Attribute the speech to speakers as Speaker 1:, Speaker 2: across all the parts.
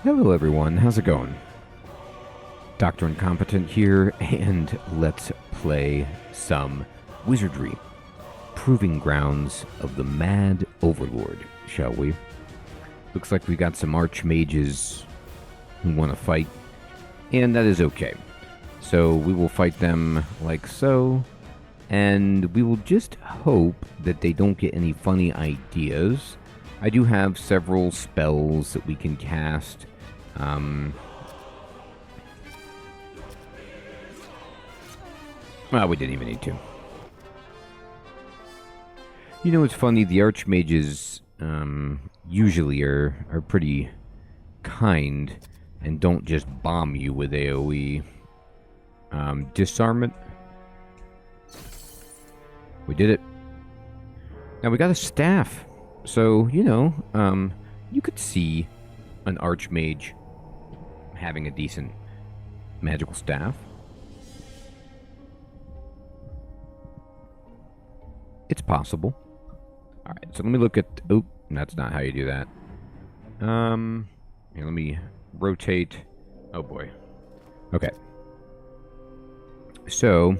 Speaker 1: Hello everyone, how's it going? Dr. Incompetent here, and let's play some Wizardry. Proving grounds of the Mad Overlord, shall we? Looks like we got some archmages who want to fight, and that is okay. So we will fight them like so, and we will just hope that they don't get any funny ideas. I do have several spells that we can cast. Well, we didn't even need to. You know, it's funny, the archmages usually are pretty kind and don't just bomb you with AoE. Disarm it. We did it. Now we got a staff. So, you know, you could see an archmage having a decent magical staff. It's possible. Alright, so let me look at... Oh, that's not how you do that. Here, let me rotate. Oh boy. Okay. So,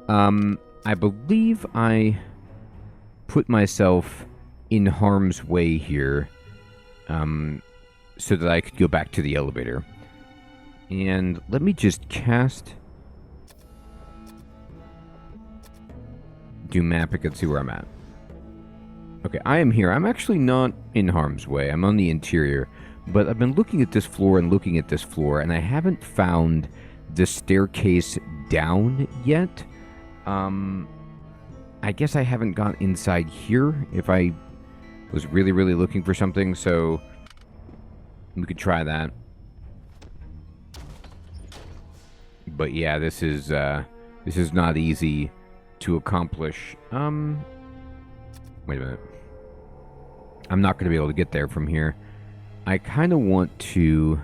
Speaker 1: I believe I put myself in harm's way here, so that I could go back to the elevator. And let me just cast... Do map it and see where I'm at. Okay, I am here. I'm actually not in harm's way. I'm on the interior. But I've been looking at this floor and looking at this floor, and I haven't found the staircase down yet. I guess I haven't gone inside here if I was really, really looking for something, so we could try that. But yeah, this is not easy to accomplish. Wait a minute. I'm not going to be able to get there from here. I kind of want to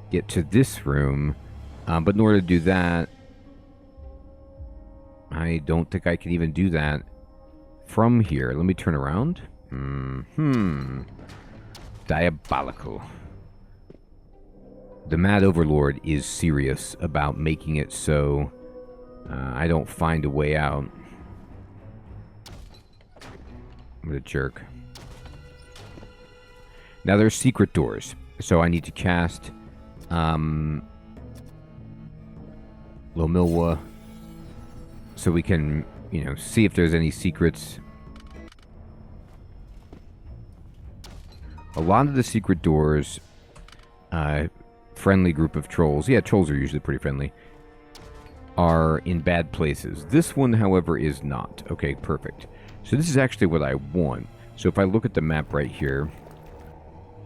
Speaker 1: get to this room, but in order to do that, I don't think I can even do that from here. Let me turn around. Diabolical. The Mad Overlord is serious about making it so I don't find a way out. I'm a jerk. Now there's secret doors, so I need to cast Lomilwa so we can, you know, see if there's any secrets. A lot of the secret doors, friendly group of trolls, yeah, trolls are usually pretty friendly, are in bad places. This one, however, is not. Okay, perfect. So this is actually what I want. So if I look at the map right here,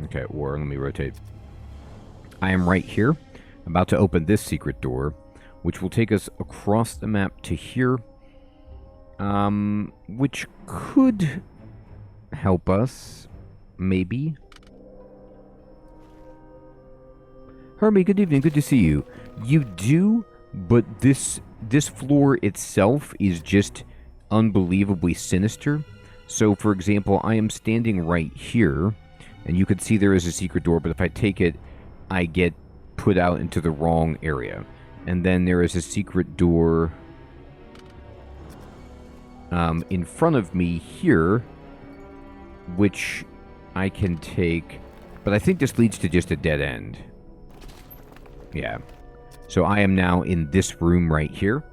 Speaker 1: okay, or let me rotate. I am right here, about to open this secret door, which will take us across the map to here, which could help us, maybe. Hermie, good evening, good to see you. You do, but this floor itself is just unbelievably sinister. So, for example, I am standing right here, and you can see there is a secret door, but if I take it, I get put out into the wrong area. And then there is a secret door in front of me here, which I can take, but I think this leads to just a dead end. Yeah. So I am now in this room right here.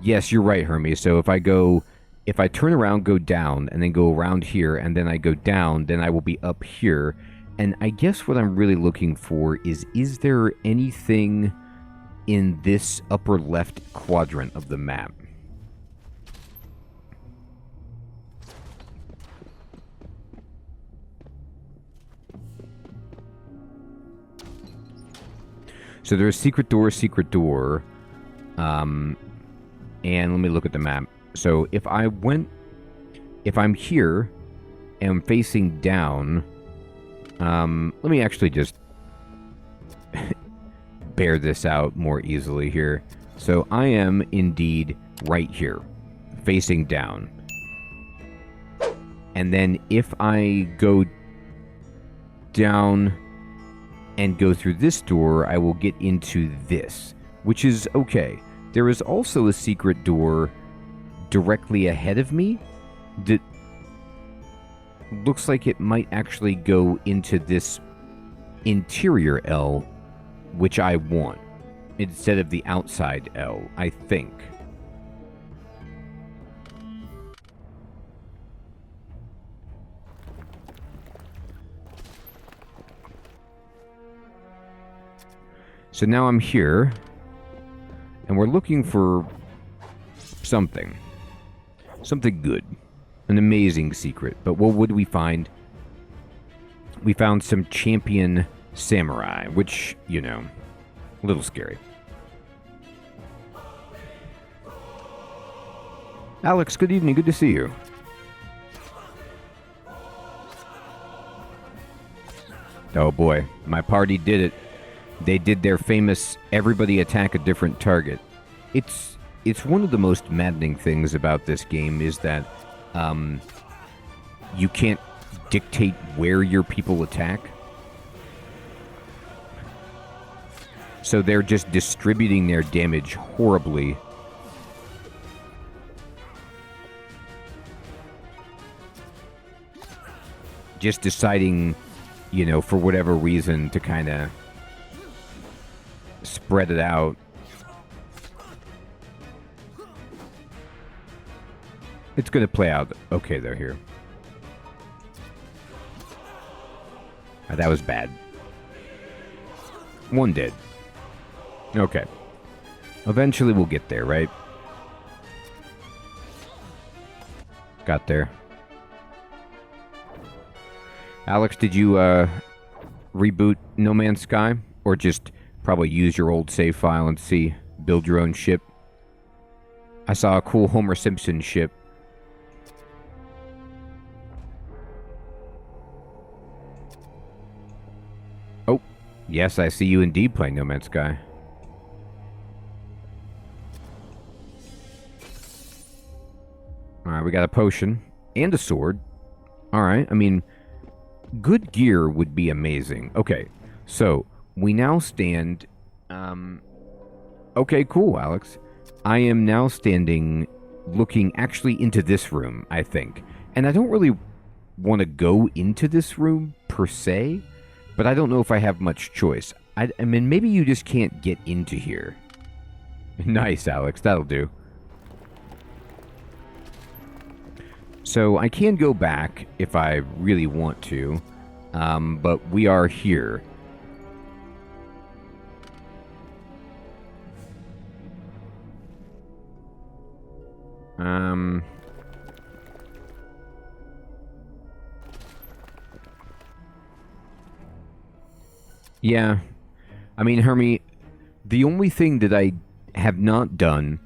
Speaker 1: Yes, you're right, Hermie. So if I turn around, go down, and then go around here, and then I go down, then I will be up here. And I guess what I'm really looking for is there anything in this upper left quadrant of the map? So there's secret door, and let me look at the map. So if I'm here and I'm facing down, let me actually just bear this out more easily here. So I am indeed right here, facing down. And then if I go down and go through this door, I will get into this, which is okay. There is also a secret door directly ahead of me that looks like it might actually go into this interior L, which I want, instead of the outside L, I think. So now I'm here, and we're looking for something. Something good. An amazing secret. But what would we find? We found some champion samurai, which, you know, a little scary. Alex, good evening. Good to see you. Oh boy, my party did it. They did their famous everybody attack a different target. It's one of the most maddening things about this game is that you can't dictate where your people attack. So they're just distributing their damage horribly. Just deciding, you know, for whatever reason to kind of spread it out. It's going to play out okay, though, here. That was bad. One dead. Okay. Eventually we'll get there, right? Got there. Alex, did you reboot No Man's Sky? Or just probably use your old save file and build your own ship? I saw a cool Homer Simpson ship. Oh, yes, I see you indeed playing No Man's Sky. Alright, we got a potion and a sword. Alright, I mean, good gear would be amazing. Okay, so we now stand... okay, cool, Alex. I am now standing looking actually into this room, I think. And I don't really want to go into this room, per se, but I don't know if I have much choice. I mean, maybe you just can't get into here. Nice, Alex. That'll do. So I can go back if I really want to, but we are here. Yeah. I mean, Hermie, the only thing that I have not done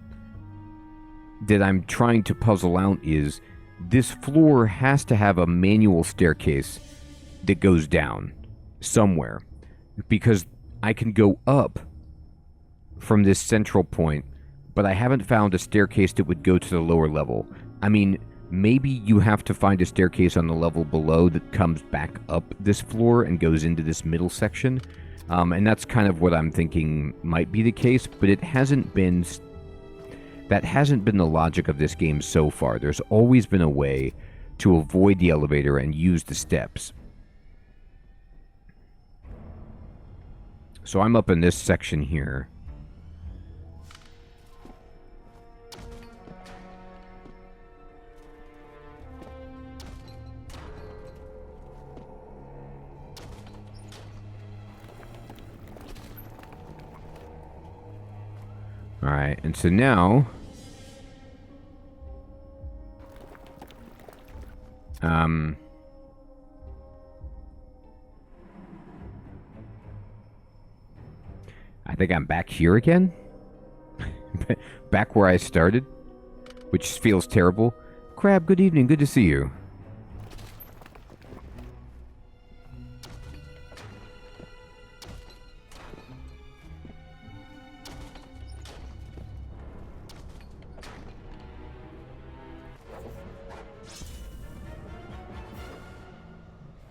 Speaker 1: that I'm trying to puzzle out is this floor has to have a manual staircase that goes down somewhere, because I can go up from this central point, but I haven't found a staircase that would go to the lower level. I mean, maybe you have to find a staircase on the level below that comes back up this floor and goes into this middle section. And that's kind of what I'm thinking might be the case, but it hasn't been... That hasn't been the logic of this game so far. There's always been a way to avoid the elevator and use the steps. So I'm up in this section here. Alright, and so now... I think I'm back here again? Back where I started? Which feels terrible. Crab, good evening, good to see you.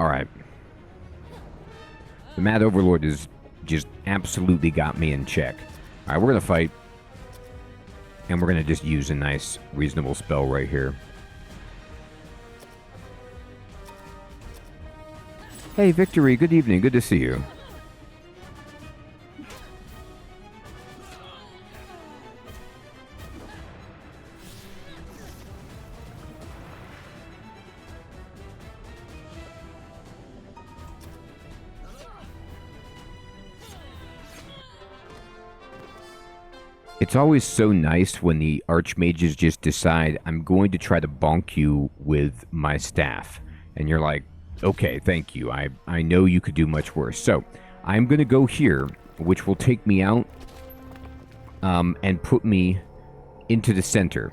Speaker 1: Alright. The Mad Overlord is just absolutely got me in check. Alright, we're going to fight. And we're going to just use a nice, reasonable spell right here. Hey, Victory, good evening. Good to see you. It's always so nice when the archmages just decide, I'm going to try to bonk you with my staff. And you're like, okay, thank you. I know you could do much worse. So, I'm going to go here, which will take me out and put me into the center.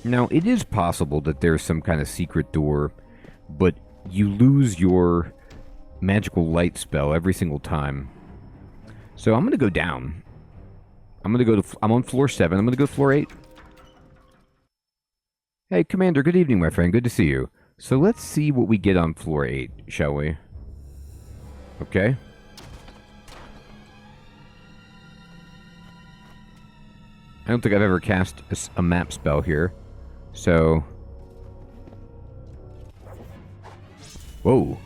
Speaker 1: Now, it is possible that there's some kind of secret door, but you lose your magical light spell every single time. So I'm going to go down. I'm on floor 7. I'm going to go floor 8. Hey, Commander, good evening, my friend. Good to see you. So let's see what we get on floor 8, shall we? Okay. I don't think I've ever cast a map spell here. So... Whoa.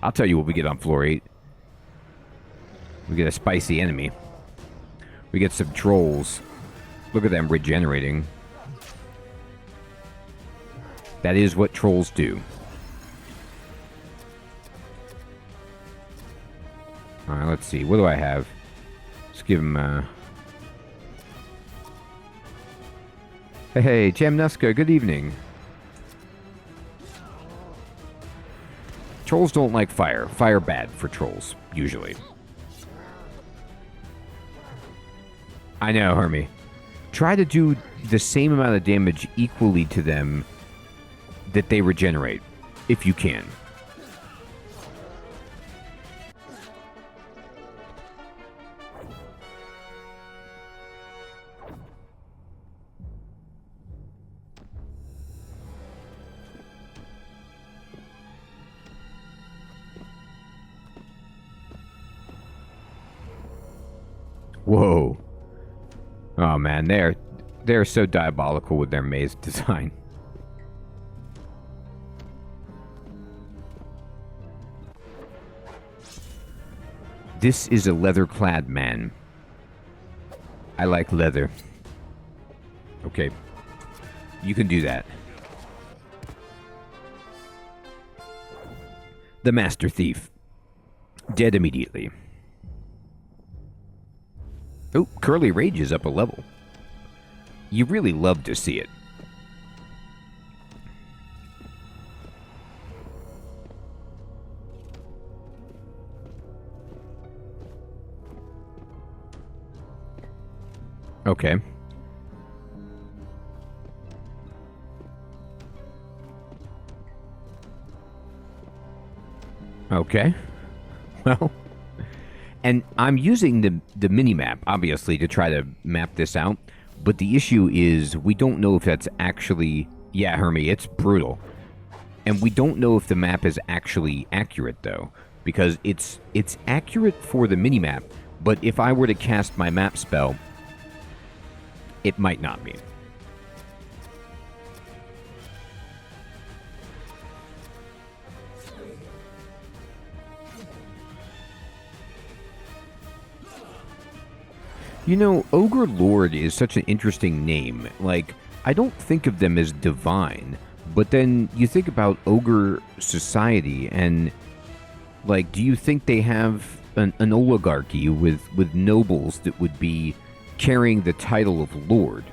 Speaker 1: I'll tell you what we get on floor 8. We get a spicy enemy. We get some trolls. Look at them regenerating. That is what trolls do. Alright, let's see. What do I have? Let's give him, Hey, Jamnuska, good evening. Trolls don't like fire. Fire bad for trolls, usually. I know, Hermie. Try to do the same amount of damage equally to them that they regenerate, if you can. Whoa. Oh man, they're so diabolical with their maze design. This is a leather-clad man. I like leather. Okay. You can do that. The Master Thief. Dead immediately. Oh, Curly Rage is up a level. You really love to see it. Okay. Okay. Well... And I'm using the mini-map, obviously, to try to map this out. But the issue is, we don't know if that's actually... Yeah, Hermie, it's brutal. And we don't know if the map is actually accurate, though. Because it's accurate for the mini-map, but if I were to cast my map spell, it might not be. You know, Ogre Lord is such an interesting name. Like, I don't think of them as divine, but then you think about Ogre society, and, like, do you think they have an oligarchy with nobles that would be carrying the title of Lord?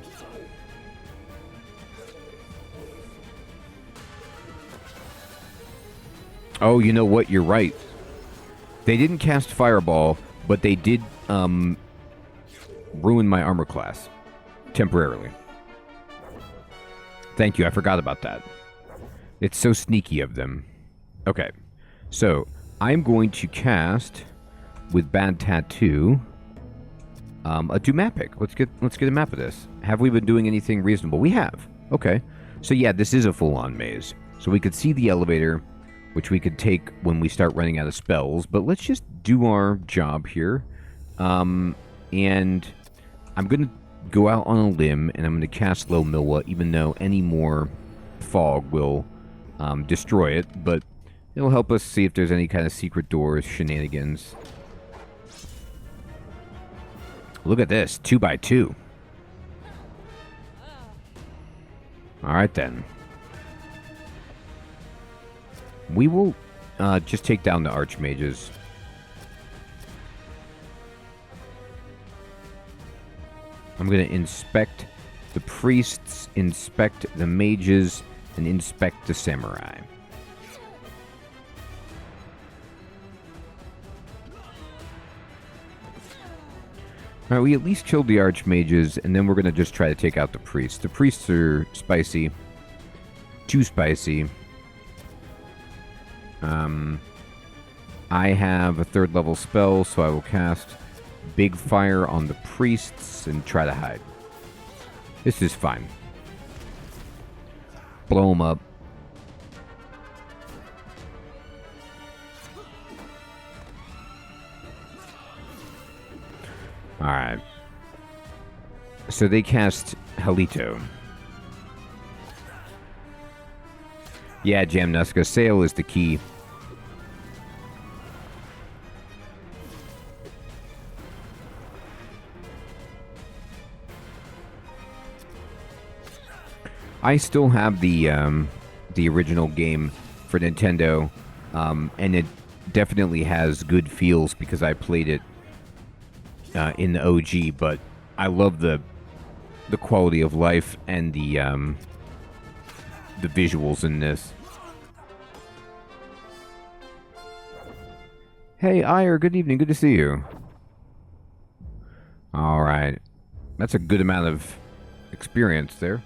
Speaker 1: Oh, you know what? You're right. They didn't cast Fireball, but they did, ruin my armor class. Temporarily. Thank you, I forgot about that. It's so sneaky of them. Okay, so I'm going to cast with Bad Tattoo. A Dumapic. Let's get a map of this. Have we been doing anything reasonable? We have. Okay. So yeah, this is a full-on maze. So we could see the elevator, which we could take when we start running out of spells. But let's just do our job here. And I'm going to go out on a limb, and I'm going to cast Low Milwa, even though any more fog will destroy it. But it'll help us see if there's any kind of secret doors, shenanigans. Look at this, 2x2. Alright then. We will just take down the archmages. I'm going to inspect the priests, inspect the mages, and inspect the samurai. Alright, we at least killed the archmages, and then we're going to just try to take out the priests. The priests are spicy. Too spicy. I have a 3rd level spell, so I will cast Big Fire on the priests and try to hide. This is fine. Blow them up. Alright. So they cast Halito. Yeah, Jamnuska, sail is the key. I still have the original game for Nintendo, and it definitely has good feels because I played it in the OG, but I love the quality of life and the visuals in this. Hey, Ire, good evening. Good to see you. All right. That's a good amount of experience there.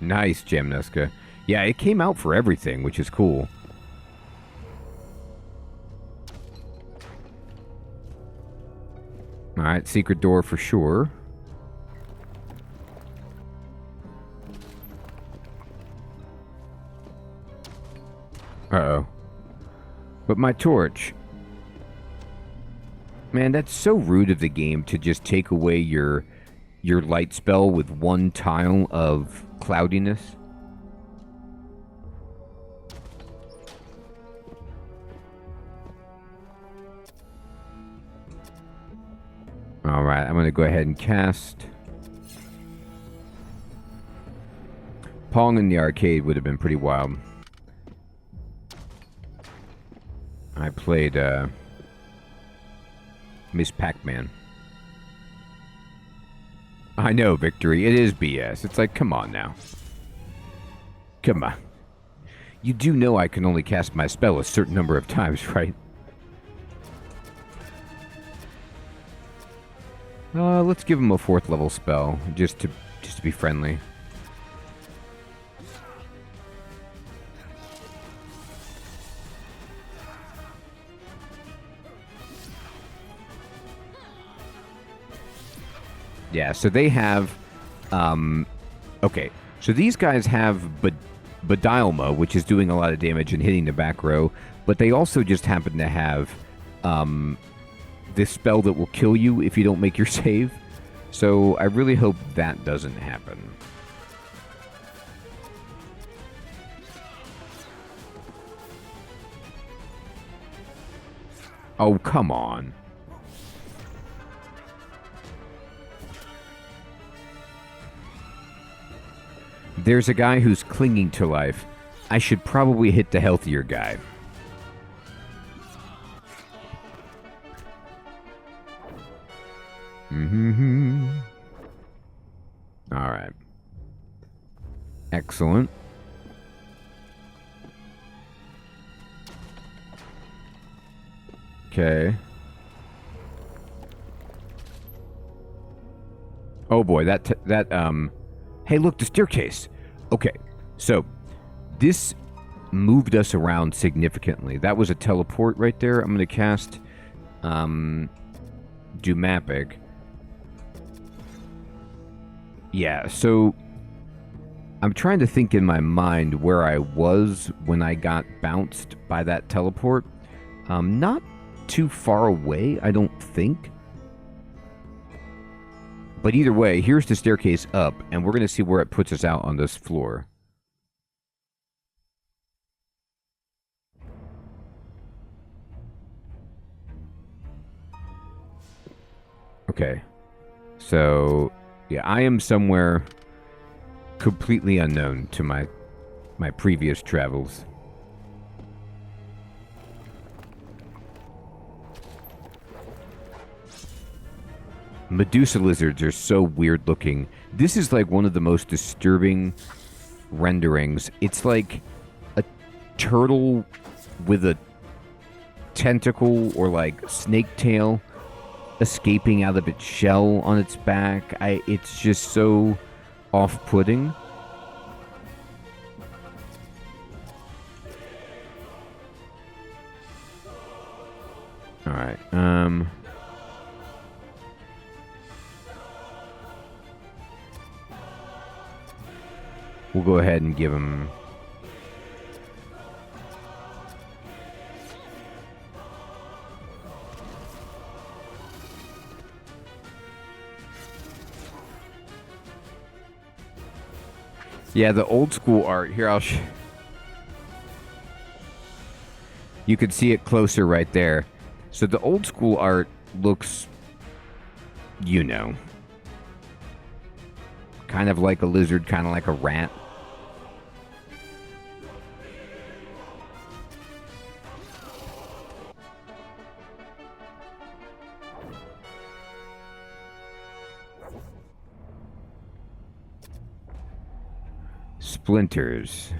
Speaker 1: Nice, Jamnuska. Yeah, it came out for everything, which is cool. Alright, secret door for sure. Uh-oh. But my torch. Man, that's so rude of the game to just take away your light spell with one tile of cloudiness. Alright, I'm going to go ahead and cast. Pong in the arcade would have been pretty wild. I played Miss Pac-Man. I know, Victory. It is BS. It's like, come on now. Come on. You do know I can only cast my spell a certain number of times, right? Let's give him a 4th level spell, just to be friendly. Yeah, so they have, okay, so these guys have Beguilema, which is doing a lot of damage and hitting the back row, but they also just happen to have, this spell that will kill you if you don't make your save. So I really hope that doesn't happen. Oh, come on. There's a guy who's clinging to life. I should probably hit the healthier guy. All right. Excellent. Okay. Oh boy, hey, look, the staircase. Okay, so this moved us around significantly. That was a teleport right there. I'm going to cast Dumapic. Yeah, so I'm trying to think in my mind where I was when I got bounced by that teleport. Not too far away, I don't think. But either way, here's the staircase up, and we're going to see where it puts us out on this floor. Okay. So, yeah, I am somewhere completely unknown to my previous travels. Medusa lizards are so weird looking. This is like one of the most disturbing renderings. It's like a turtle with a tentacle or like snake tail escaping out of its shell on its back. It's just so off-putting. All right. We'll go ahead and give him... Yeah, the old school art. Here, I'll... You can see it closer right there. So the old school art looks... You know... kind of like a lizard, kind of like a rat. Splinters.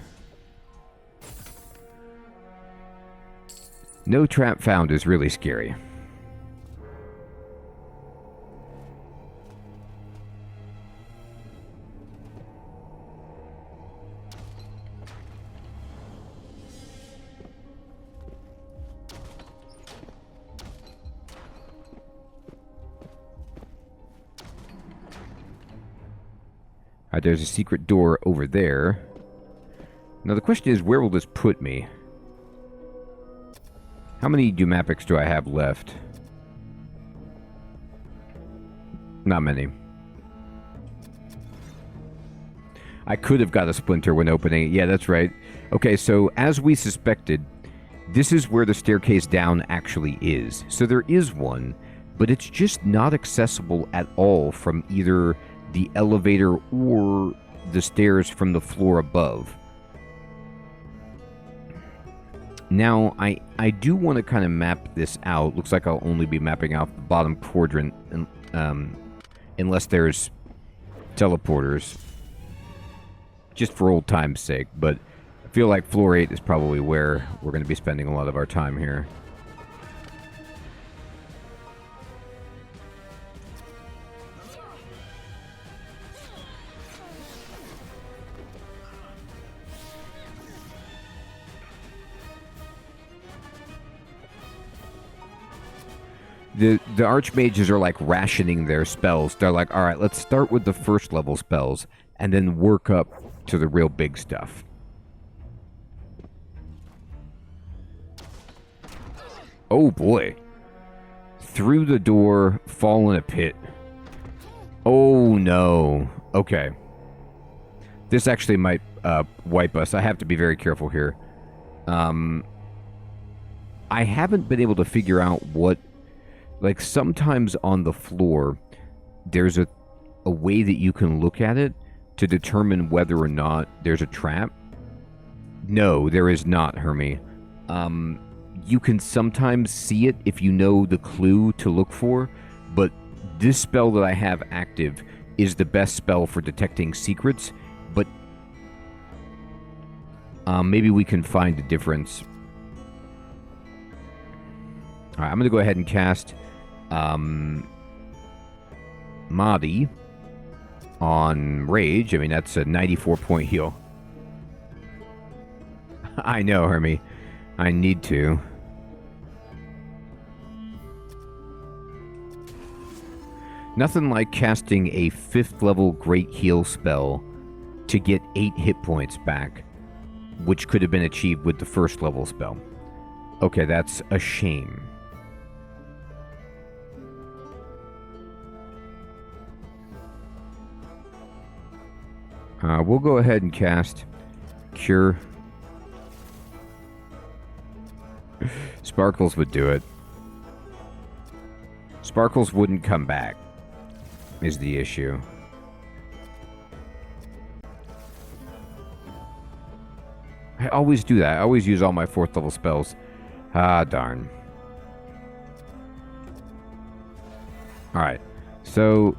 Speaker 1: No trap found is really scary. Alright, there's a secret door over there. Now the question is, where will this put me? How many Dumapics do I have left? Not many. I could have got a splinter when opening it. Yeah, that's right. Okay, so as we suspected, this is where the staircase down actually is. So there is one, but it's just not accessible at all from either the elevator or the stairs from the floor above. Now, I do want to kind of map this out. Looks like I'll only be mapping out the bottom quadrant unless there's teleporters. Just for old time's sake, but I feel like floor 8 is probably where we're going to be spending a lot of our time here. The archmages are like rationing their spells. They're like, all right, let's start with the first level spells and then work up to the real big stuff. Oh boy. Through the door, fall in a pit. Oh no. Okay. This actually might wipe us. I have to be very careful here. I haven't been able to figure out what... Like, sometimes on the floor, there's a way that you can look at it to determine whether or not there's a trap. No, there is not, Hermie. You can sometimes see it if you know the clue to look for, but this spell that I have active is the best spell for detecting secrets, but maybe we can find a difference. All right, I'm going to go ahead and cast Mahdi on Rage. I mean, that's a 94-point heal. I know, Hermie. I need to. Nothing like casting a 5th level Great Heal spell to get 8 hit points back, which could have been achieved with the 1st level spell. Okay, that's a shame. We'll go ahead and cast Cure. Sparkles would do it. Sparkles wouldn't come back, is the issue. I always do that. I always use all my 4th level spells. Ah, darn. Alright. So,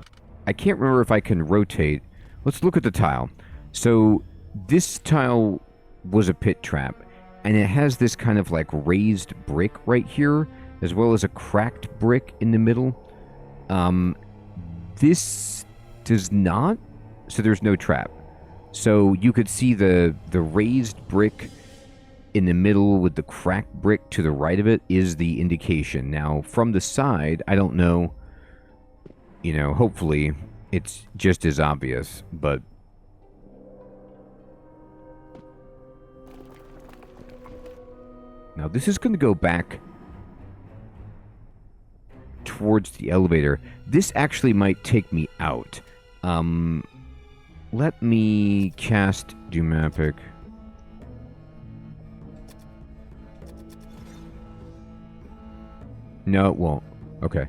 Speaker 1: I can't remember if I can rotate. Let's look at the tile. So, this tile was a pit trap, and it has this kind of like raised brick right here, as well as a cracked brick in the middle. This does not, so there's no trap. So you could see the raised brick in the middle with the cracked brick to the right of it is the indication. Now, from the side, I don't know, you know, hopefully it's just as obvious, but... Now, this is going to go back towards the elevator. This actually might take me out. Let me cast Doomapic. No, it won't. Okay.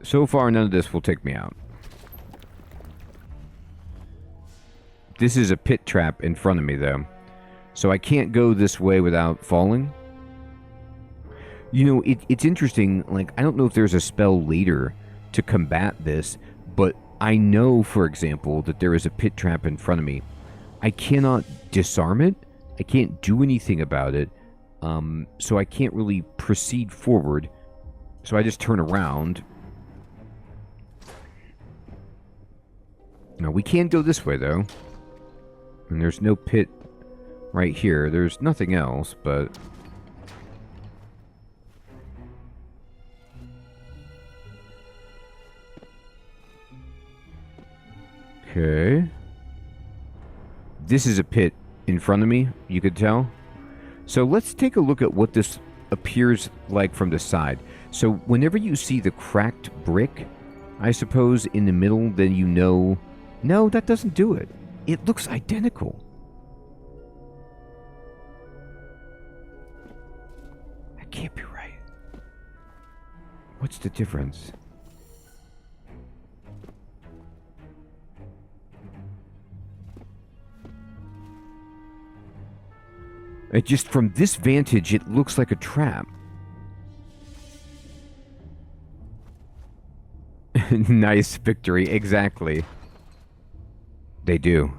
Speaker 1: So far, none of this will take me out. This is a pit trap in front of me, though. So I can't go this way without falling. You know, it's interesting. Like, I don't know if there's a spell later to combat this, but I know, for example, that there is a pit trap in front of me. I cannot disarm it. I can't do anything about it. So I can't really proceed forward. So I just turn around. Now, we can go this way, though. And there's no pit right here. There's nothing else, but... Okay. This is a pit in front of me, you could tell. So let's take a look at what this appears like from the side. So whenever you see the cracked brick, I suppose, in the middle, then you know... No, that doesn't do it. It looks identical. That can't be right. What's the difference? It just, from this vantage, it looks like a trap. Nice victory, exactly. They do.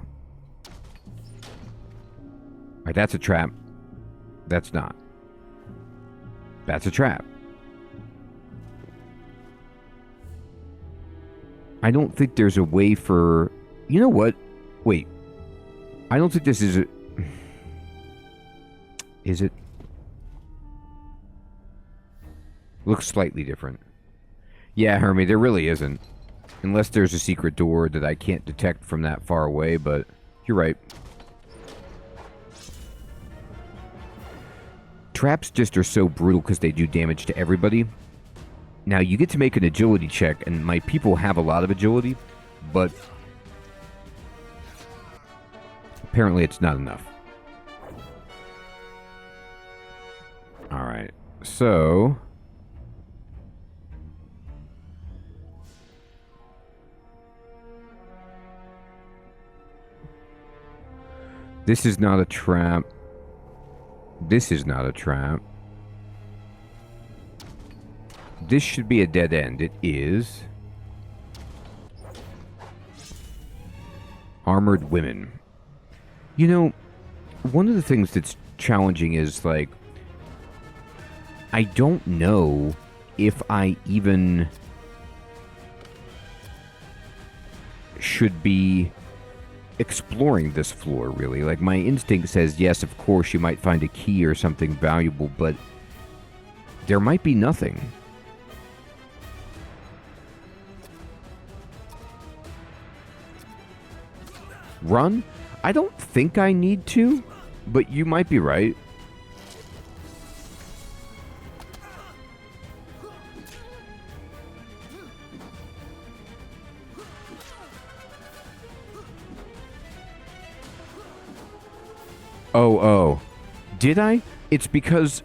Speaker 1: Alright, that's a trap. That's not. That's a trap. I don't think there's a way for... You know what? Wait. I don't think this is a... Is it? Looks slightly different. Yeah, Hermie, there really isn't. Unless there's a secret door that I can't detect from that far away, but you're right. Traps just are so brutal because they do damage to everybody. Now, you get to make an agility check, and my people have a lot of agility, but apparently it's not enough. Alright, so... This is not a trap. This is not a trap. This should be a dead end. It is. Armored women. You know, one of the things that's challenging is, like, I don't know if I even should be exploring this floor, really. Like, my instinct says, yes, of course, you might find a key or something valuable, but there might be nothing. run? I don't think I need to, but you might be right. Oh. Did I? It's because,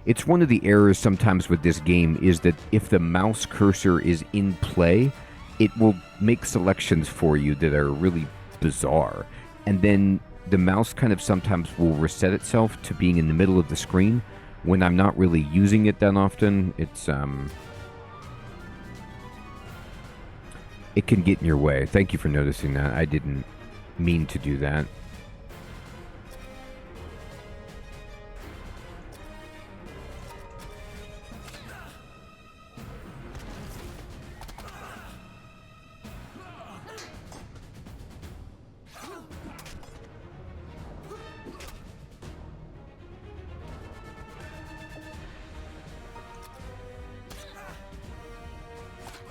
Speaker 1: it's one of the errors sometimes with this game is that if the mouse cursor is in play, it will make selections for you that are really bizarre. And then the mouse kind of sometimes will reset itself to being in the middle of the screen when I'm not really using it that often. It's, it can get in your way. Thank you for noticing that. I didn't mean to do that.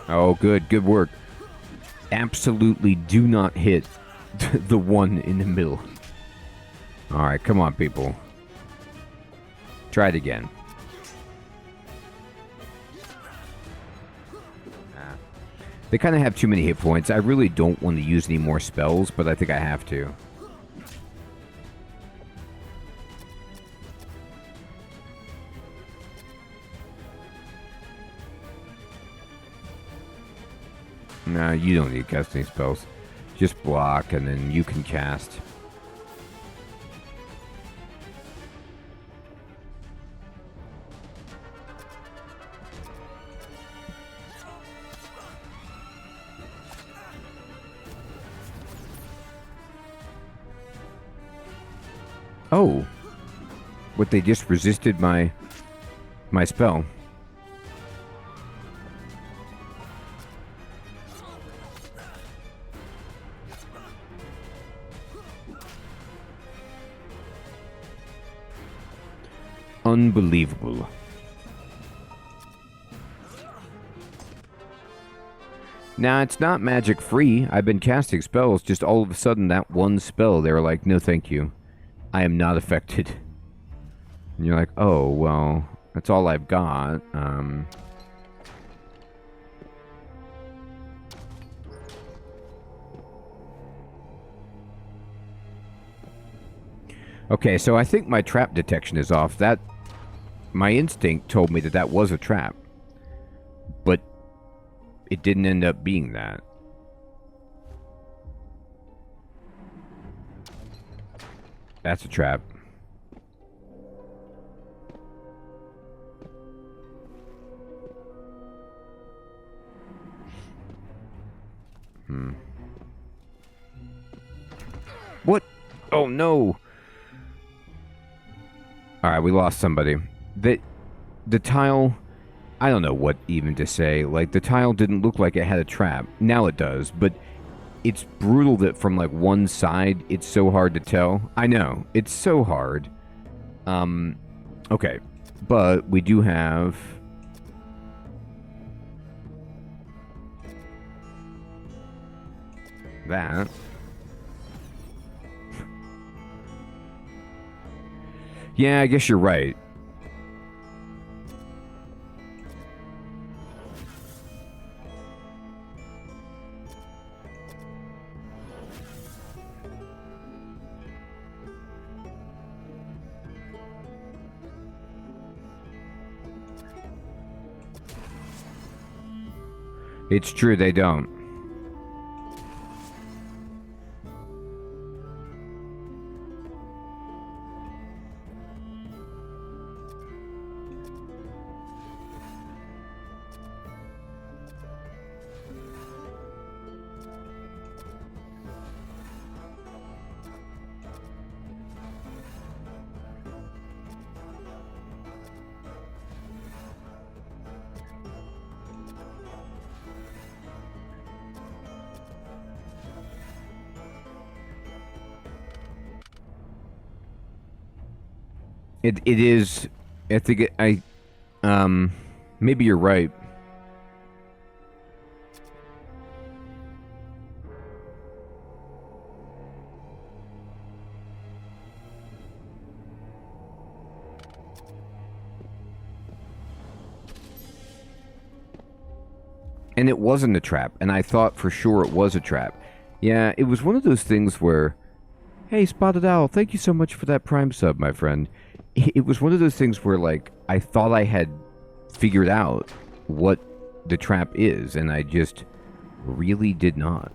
Speaker 1: Oh, good work. Absolutely do not hit the one in the middle. Alright, come on, people. Try it again. They kind of have too many hit points. I really don't want to use any more spells, but I think I have to. No, you don't need casting spells. Just block, and then you can cast. Oh. What, they just resisted my spell. Unbelievable. Now, it's not magic free. I've been casting spells. Just all of a sudden, that one spell, they were like, no, thank you. I am not affected. And you're like, oh, well, that's all I've got. Okay, so I think my trap detection is off. That... My instinct told me that that was a trap. But it didn't end up being that. That's a trap. What? Oh, no. Alright, we lost somebody. The tile, I don't know what even to say. Like, the tile didn't look like it had a trap. Now it does, but it's brutal that from, like, one side, it's so hard to tell. I know, it's so hard. Okay, but we do have... that. Yeah, I guess you're right. It's true, they don't. It is, I think maybe you're right. And it wasn't a trap, and I thought for sure it was a trap. Yeah, it was one of those things where, hey, Spotted Owl, thank you so much for that Prime sub, my friend. It was one of those things where, like, I thought I had figured out what the trap is, and I just really did not.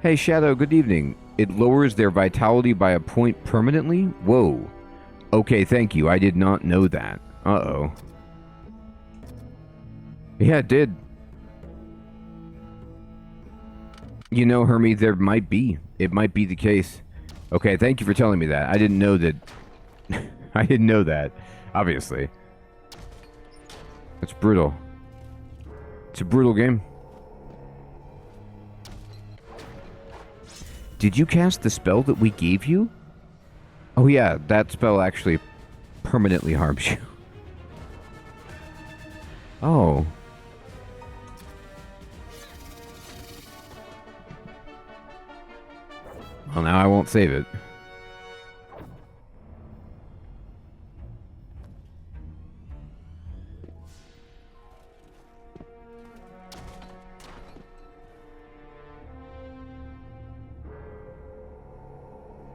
Speaker 1: Hey, Shadow, good evening. It lowers their vitality by a point permanently? Whoa. Okay, thank you. I did not know that. Uh-oh. Yeah, it did. You know, Hermie, there might be. It might be the case. Okay, thank you for telling me that. I didn't know that. I didn't know that, obviously. That's brutal. It's a brutal game. Did you cast the spell that we gave you? Oh yeah, that spell actually permanently harms you. Oh. Well, now I won't save it.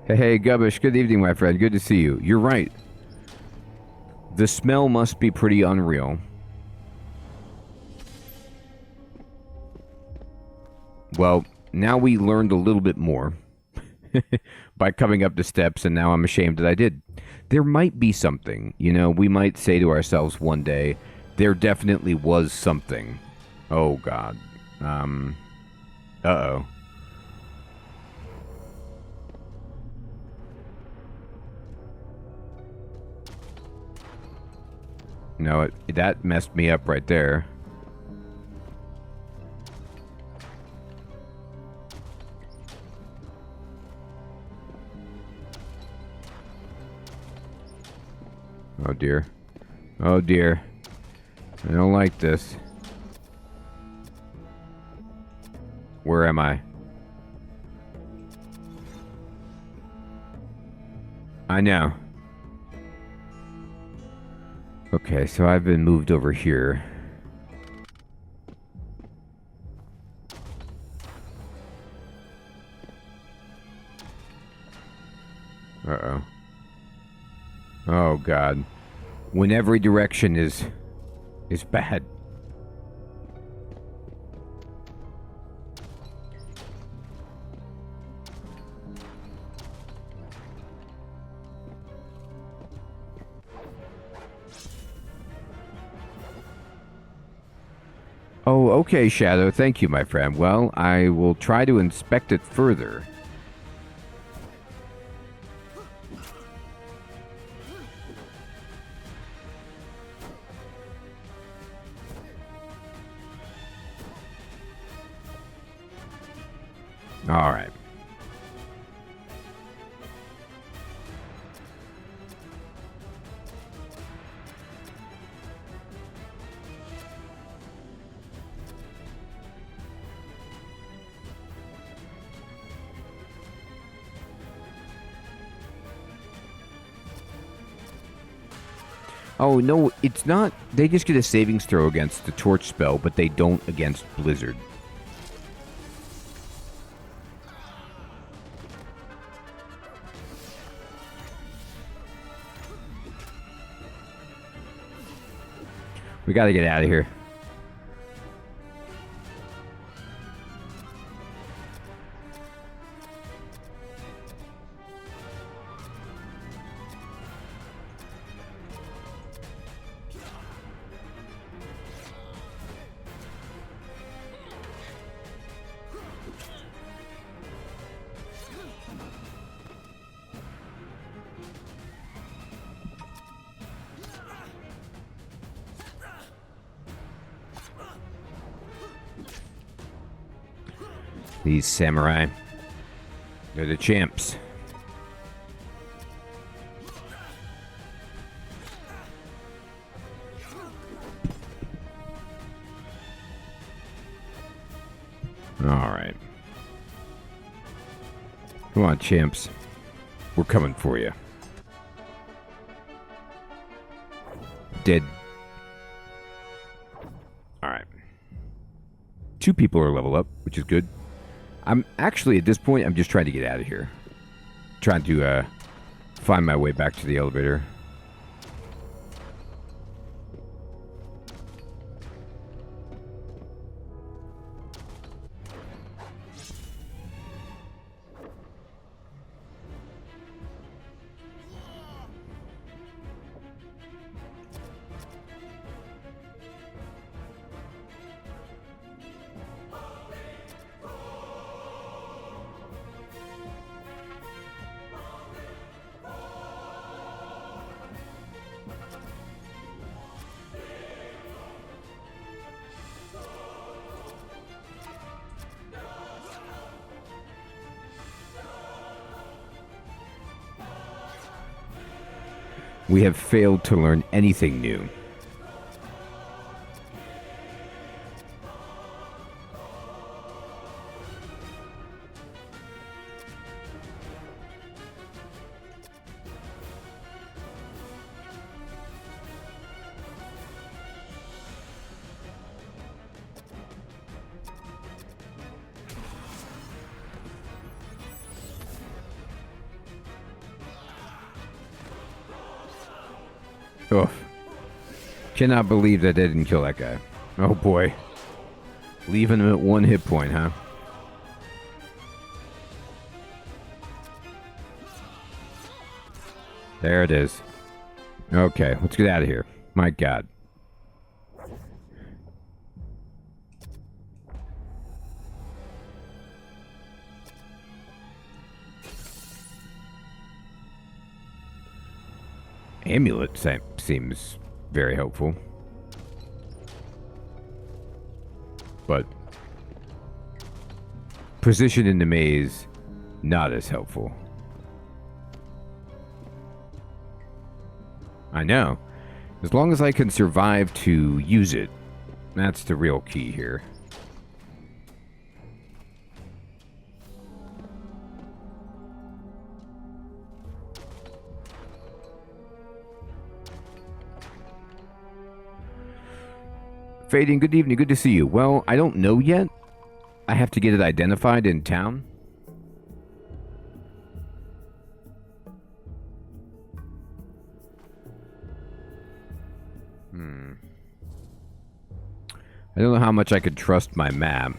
Speaker 1: Hey, Gubbish, good evening, my friend. Good to see you. You're right. The smell must be pretty unreal. Well, now we learned a little bit more by coming up the steps, and now I'm ashamed that I did. There might be something, you know, we might say to ourselves one day, there definitely was something. Oh, God. Uh-oh. No, that messed me up right there. Oh dear. Oh dear. I don't like this. Where am I? I know. Okay, so I've been moved over here. Uh-oh. Oh, God. When every direction is bad. Oh, okay, Shadow. Thank you, my friend. Well, I will try to inspect it further. All right. Oh, no, it's not. They just get a savings throw against the torch spell, but they don't against Blizzard. We gotta get out of here. These samurai. They're the champs. Alright. Come on, champs. We're coming for you. Dead. Alright. 2 people are level up, which is good. I'm actually, at this point, I'm just trying to get out of here. Trying to find my way back to the elevator. We have failed to learn anything new. Oh, cannot believe that they didn't kill that guy. Oh boy. Leaving him at 1 hit point, huh? There it is. Okay, let's get out of here. My God. Amulet seems very helpful. But position in the maze, not as helpful. I know. As long as I can survive to use it, that's the real key here. Fading, good evening, good to see you. Well, I don't know yet. I have to get it identified in town. I don't know how much I could trust my map.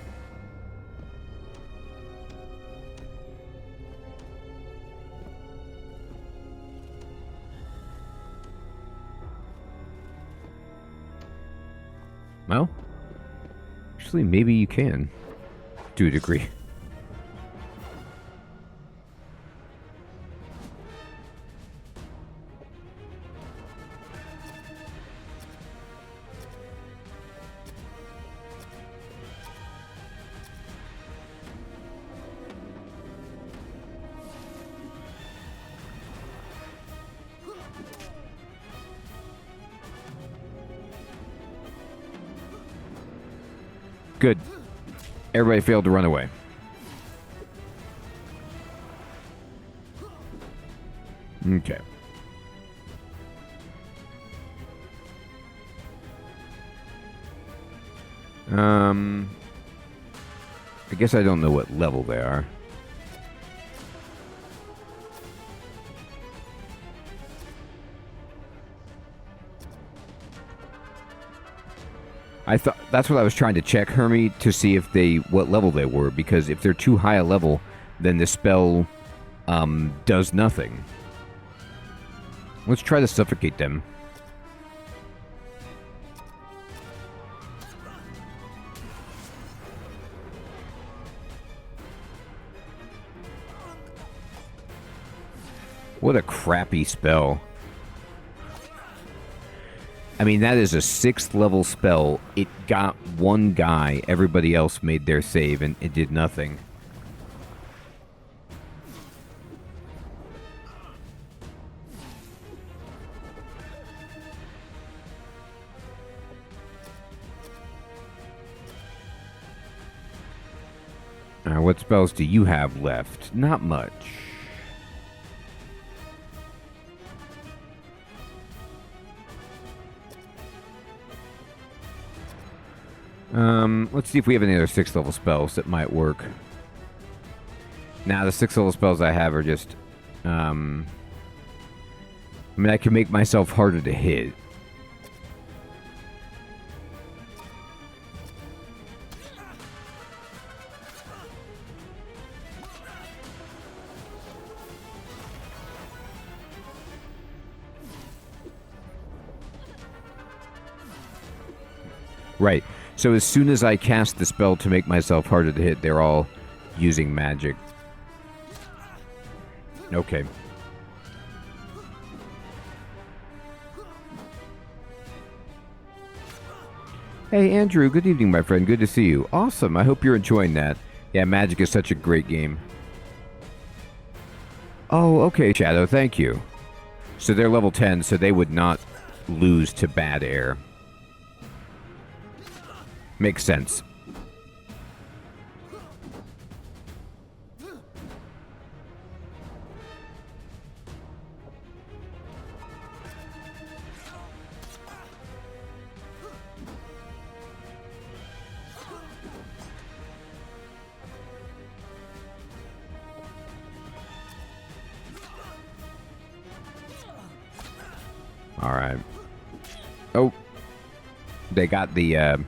Speaker 1: Well, actually, maybe you can, to a degree. Good. Everybody failed to run away. Okay. I guess I don't know what level they are. I thought that's what I was trying to check, Hermie, to see if what level they were, because if they're too high a level, then the spell does nothing. Let's try to suffocate them. What a crappy spell. I mean, that is a 6th level spell. It got one guy. Everybody else made their save, and it did nothing. What spells do you have left? Not much. Let's see if we have any other 6th level spells that might work. Now, the 6th level spells I have are just, I mean, I can make myself harder to hit. Right. So as soon as I cast the spell to make myself harder to hit, they're all using magic. Okay. Hey, Andrew. Good evening, my friend. Good to see you. Awesome. I hope you're enjoying that. Yeah, Magic is such a great game. Oh, okay, Shadow. Thank you. So they're level 10, so they would not lose to bad air. Makes sense. All right. Oh, they got the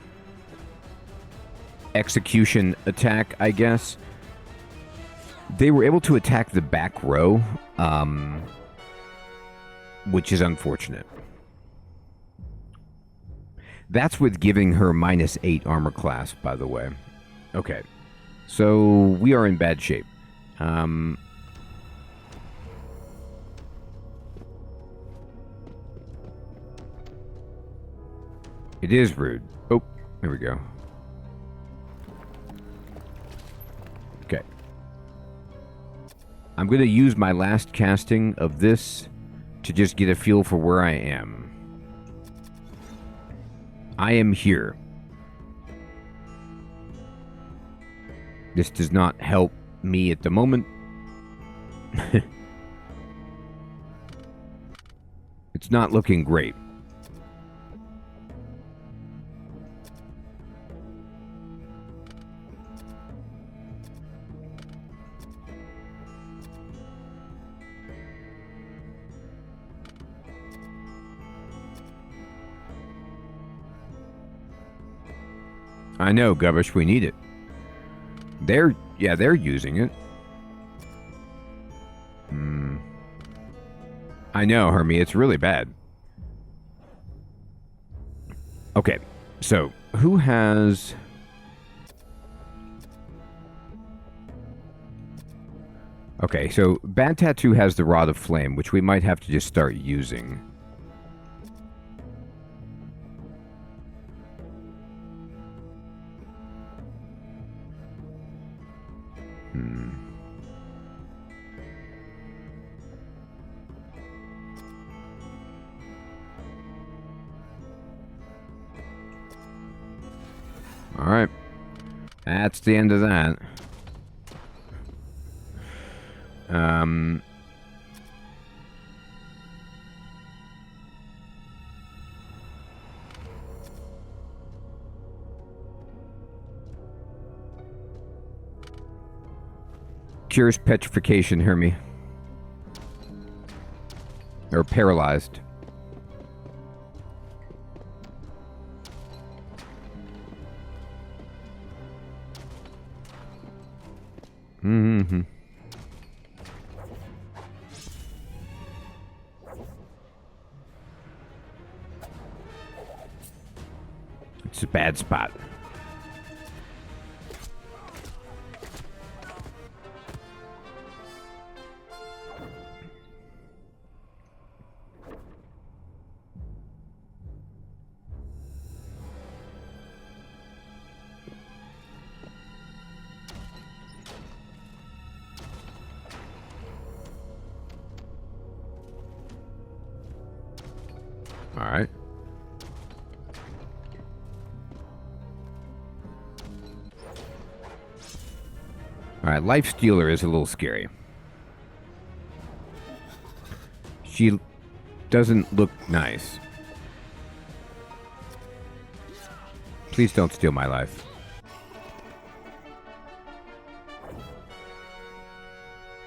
Speaker 1: execution attack, I guess. They were able to attack the back row, which is unfortunate. That's with giving her -8 armor class, by the way. Okay. So we are in bad shape. It is rude. Oh, there we go. Okay. I'm going to use my last casting of this to just get a feel for where I am. I am here. This does not help me at the moment. It's not looking great. I know, Govish, we need it. They're using it. I know, Hermie, it's really bad. Okay, so who has... Okay, so Bad Tattoo has the Rod of Flame, which we might have to just start using. All right. That's the end of that. Cures petrification, Hermie. Or paralyzed. Mm-hmm. It's a bad spot. All right. Alright, Life Stealer is a little scary. She doesn't look nice. Please don't steal my life.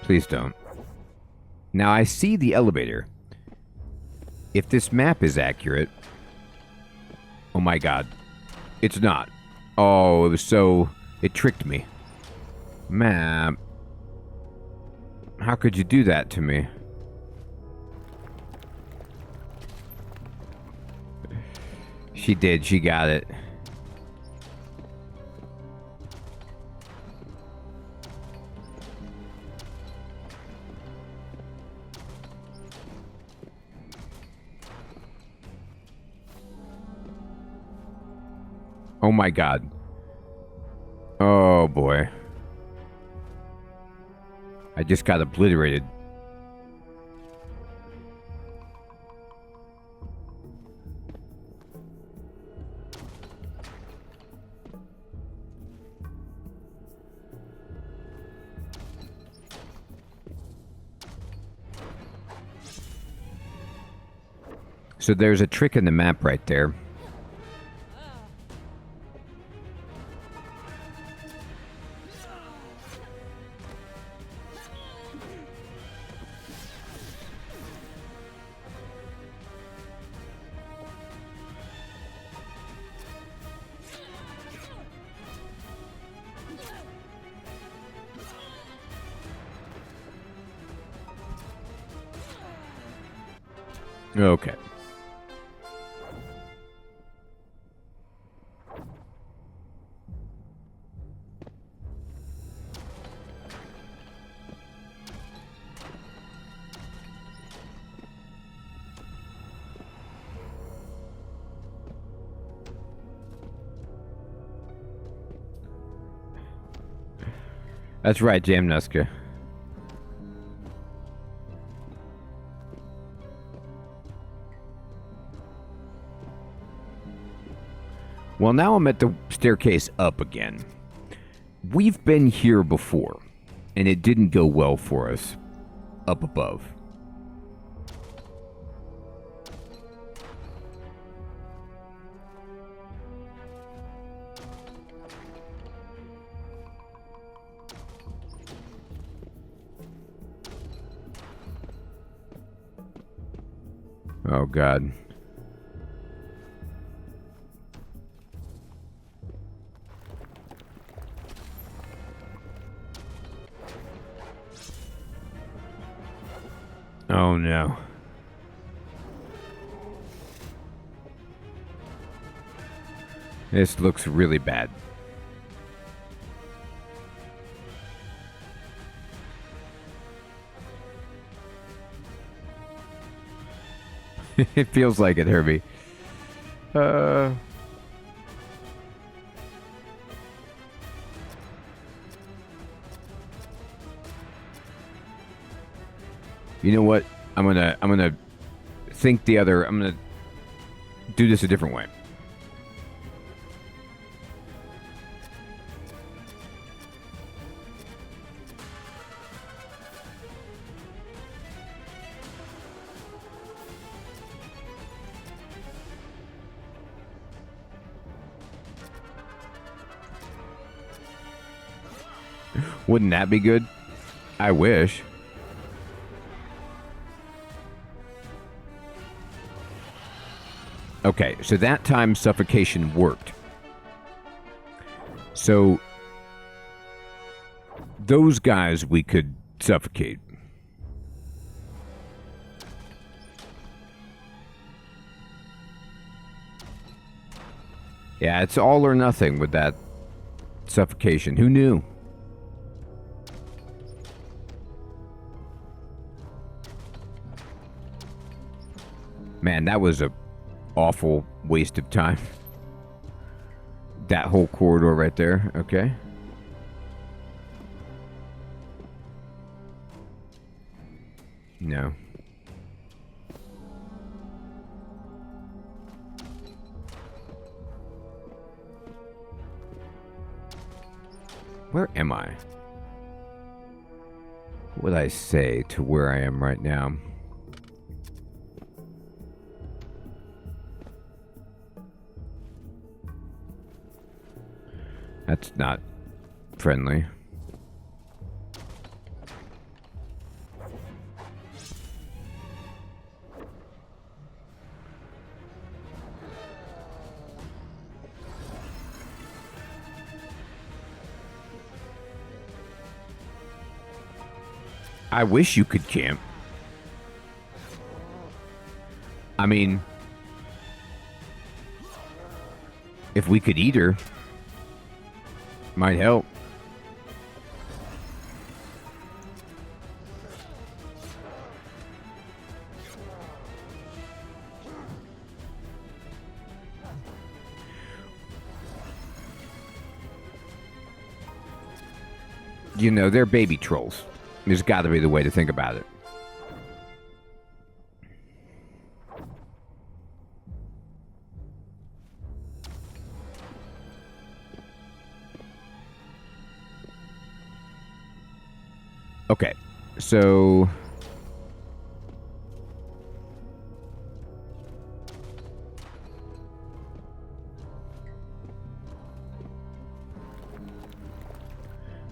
Speaker 1: Please don't. Now I see the elevator. If this map is accurate... Oh my god. It's not. Oh, it was so... It tricked me. Map. How could you do that to me? She did. She got it. Oh my god. Oh boy. I just got obliterated. So there's a trick in the map right there. Okay. That's right, Jamnuska. Well, now I'm at the staircase up again. We've been here before, and it didn't go well for us up above. Oh, God. Oh, no. This looks really bad. It feels like it, Herbie. You know what? I'm gonna think the other. I'm gonna do this a different way. Wouldn't that be good? I wish. Okay, so that time suffocation worked. So those guys we could suffocate. Yeah, it's all or nothing with that suffocation. Who knew? Man, that was a awful waste of time. That whole corridor right there. Okay. No. Where am I? would I say to where I am right now? That's not friendly. I wish you could camp. I mean, if we could eat her, might help. You know, they're baby trolls. There's got to be the way to think about it. Okay, so...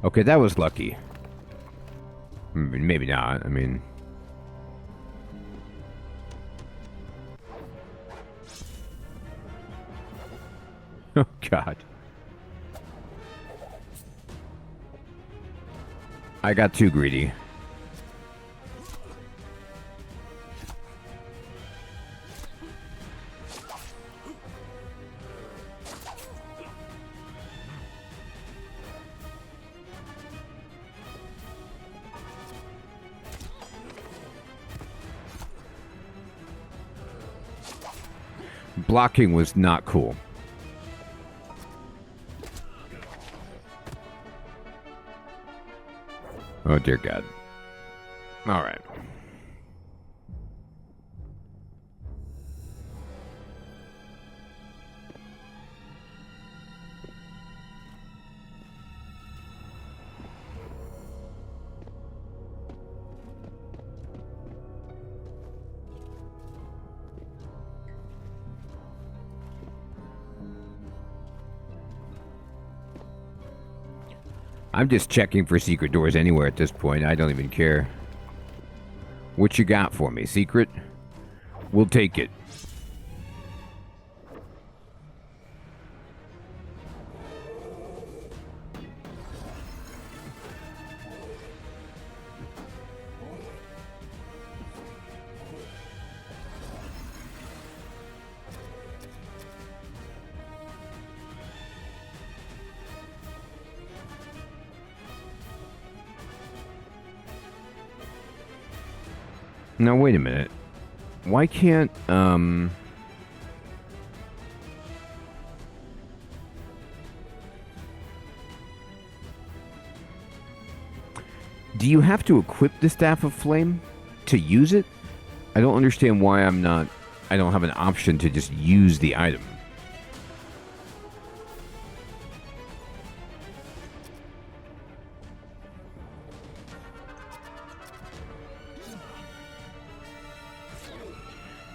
Speaker 1: Okay, that was lucky. Maybe not, I mean... Oh, God. I got too greedy. Blocking was not cool. Oh, dear God. All right. I'm just checking for secret doors anywhere at this point. I don't even care. What you got for me? Secret? We'll take it. Now, wait a minute. Why can't, do you have to equip the Staff of Flame to use it? I don't understand why I don't have an option to just use the item.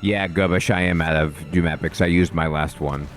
Speaker 1: Yeah, Gubbish, I am out of Doom Epics. I used my last one.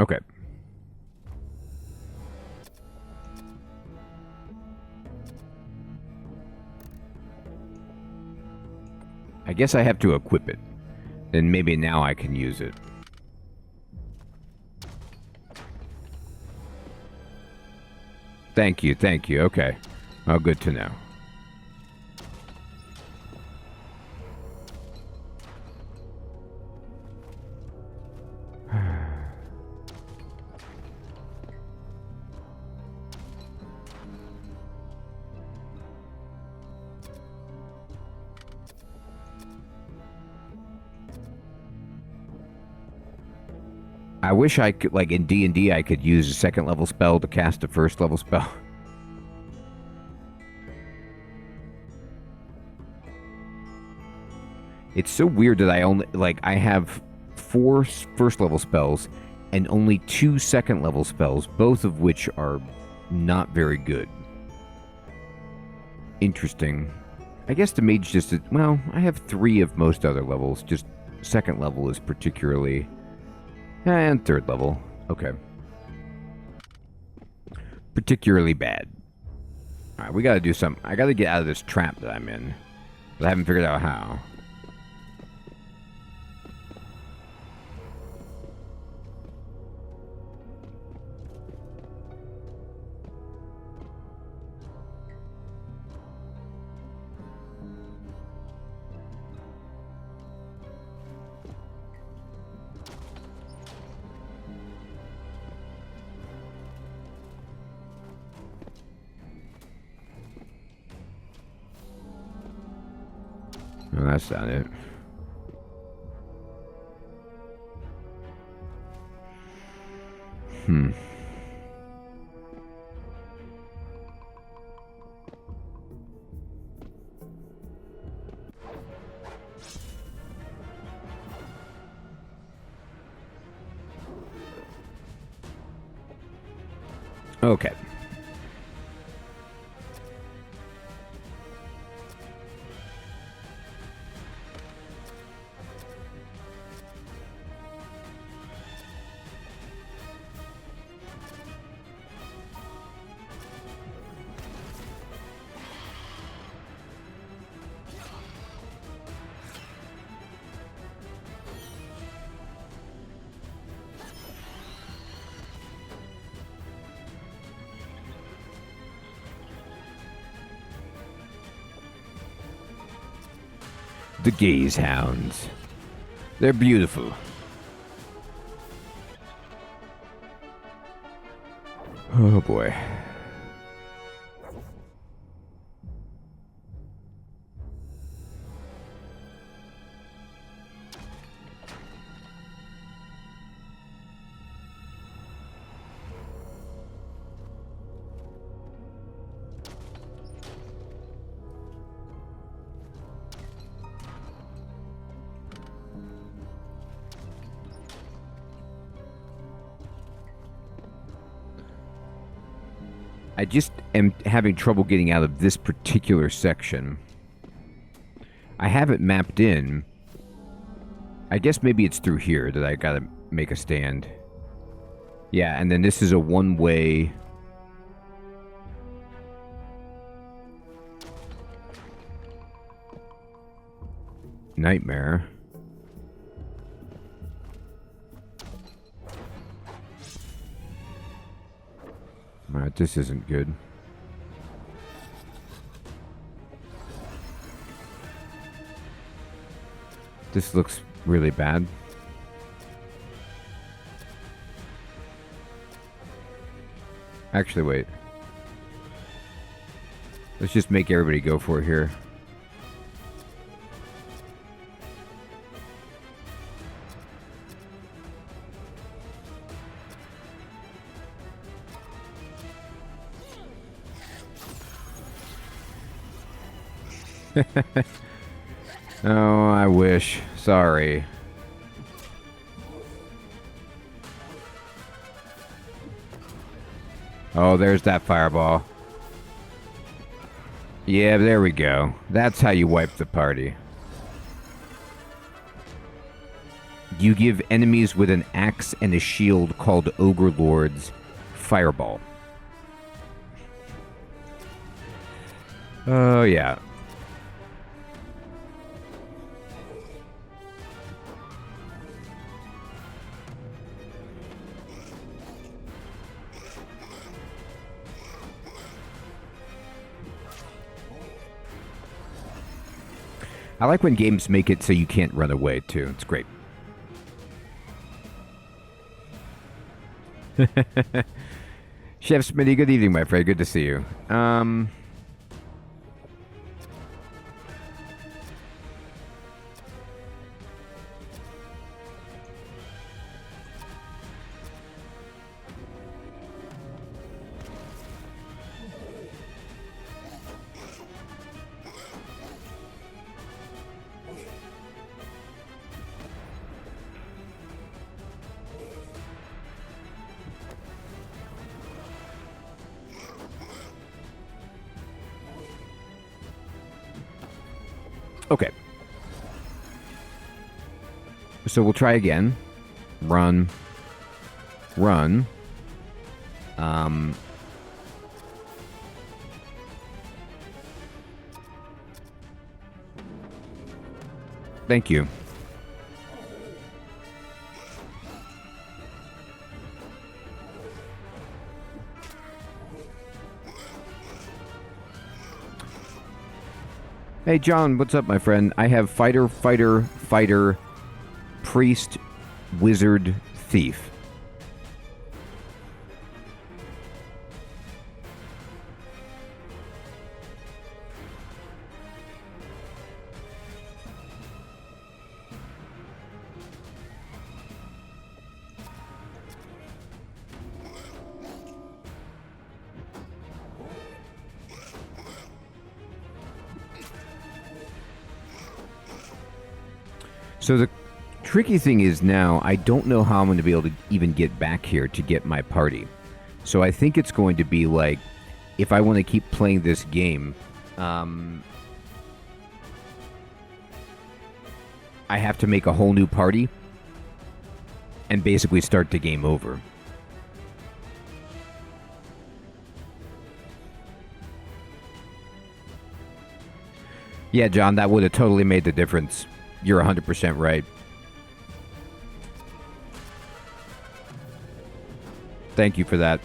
Speaker 1: Okay. I guess I have to equip it. And maybe now I can use it. Thank you, thank you. Okay. Oh, good to know. I wish I could, like in D&D, I could use a second level spell to cast a first level spell. It's so weird that I only, like, I have 4 first level spells and only 2 second level spells, both of which are not very good. Interesting. I guess the mage just, well, I have 3 of most other levels, just second level is particularly, and third level, okay. Particularly bad. Alright, we gotta do something. I gotta get out of this trap that I'm in, but I haven't figured out how. No, that's not it. Okay. The gaze hounds. They're beautiful. Oh boy. I just am having trouble getting out of this particular section. I have it mapped in. I guess maybe it's through here that I gotta make a stand. Yeah, and then this is a one-way... nightmare. Alright, this isn't good. This looks really bad. Actually, wait. Let's just make everybody go for it here. Oh, I wish. Sorry. Oh, there's that fireball. Yeah, there we go. That's how you wipe the party. You give enemies with an axe and a shield called Ogre Lords Fireball. Oh, yeah. I like when games make it so you can't run away, too. It's great. Chef Smitty, good evening, my friend. Good to see you. Okay. So we'll try again. Run. Run. Thank you. Hey, John, what's up, my friend? I have fighter, fighter, fighter, priest, wizard, thief. So the tricky thing is now, I don't know how I'm going to be able to even get back here to get my party. So I think it's going to be like, if I want to keep playing this game, I have to make a whole new party and basically start the game over. Yeah, John, that would have totally made the difference. You're 100% right. Thank you for that.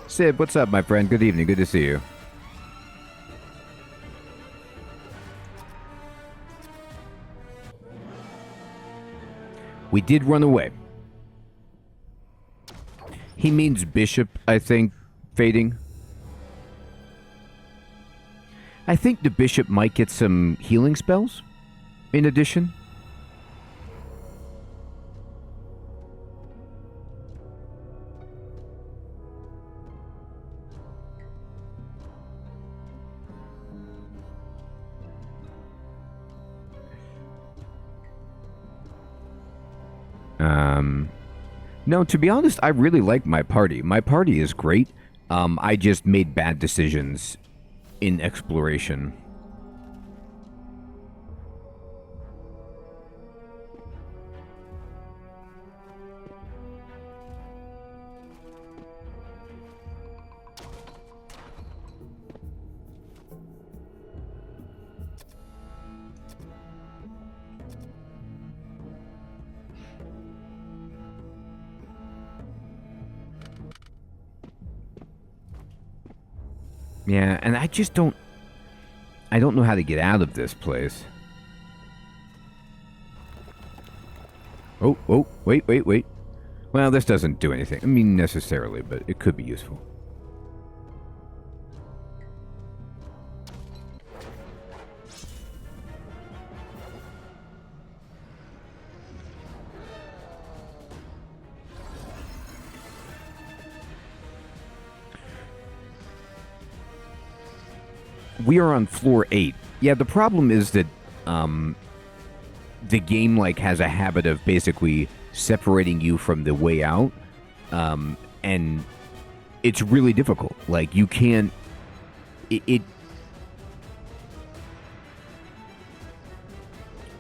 Speaker 1: Sid, what's up, my friend? Good evening. Good to see you. We did run away. He means bishop, I think, fading. I think the bishop might get some healing spells in addition. No, to be honest, I really like my party. My party is great. I just made bad decisions in exploration. Yeah, and I just don't... I don't know how to get out of this place. Oh, wait. Well, this doesn't do anything. I mean, necessarily, but it could be useful. We are on floor 8. Yeah, the problem is that the game has a habit of basically separating you from the way out, and it's really difficult. You can't...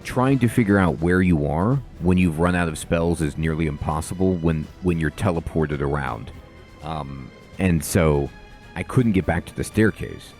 Speaker 1: Trying to figure out where you are when you've run out of spells is nearly impossible when you're teleported around. And so I couldn't get back to the staircase.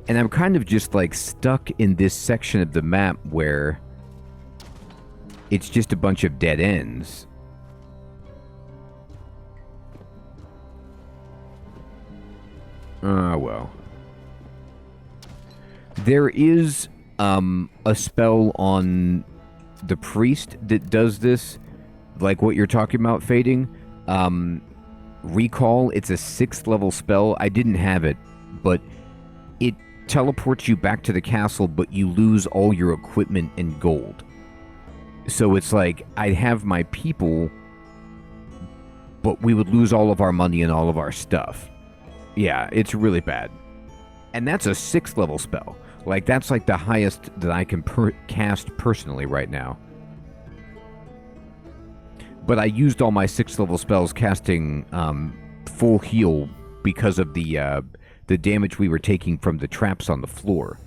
Speaker 1: And I'm kind of just stuck in this section of the map where it's just a bunch of dead ends. Well. There is a spell on the priest that does this, like what you're talking about, fading. Recall, it's a 6th level spell. I didn't have it, but teleports you back to the castle, but you lose all your equipment and gold. So it's like, I'd have my people, but we would lose all of our money and all of our stuff. Yeah, it's really bad. And that's a 6th level spell. Like, that's like the highest that I can cast personally right now. But I used all my 6th level spells casting full heal because of the damage we were taking from the traps on the floor.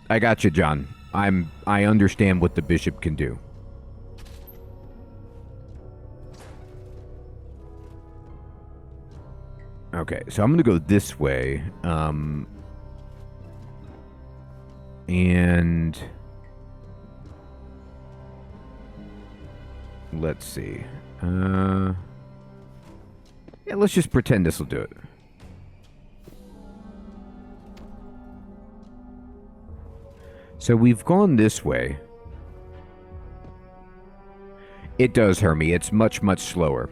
Speaker 1: I got you, John. I understand what the bishop can do. Okay, so I'm going to go this way. And let's see. Yeah, let's just pretend this will do it. So we've gone this way. It does, Hermie. It's much, much slower.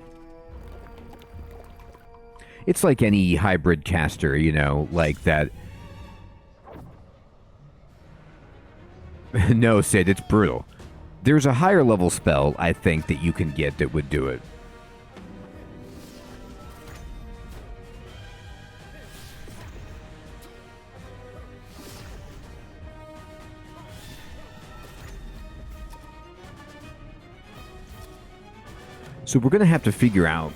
Speaker 1: It's like any hybrid caster, you know, like that. No, Sid, it's brutal. There's a higher level spell, I think, that you can get that would do it. So we're going to have to figure out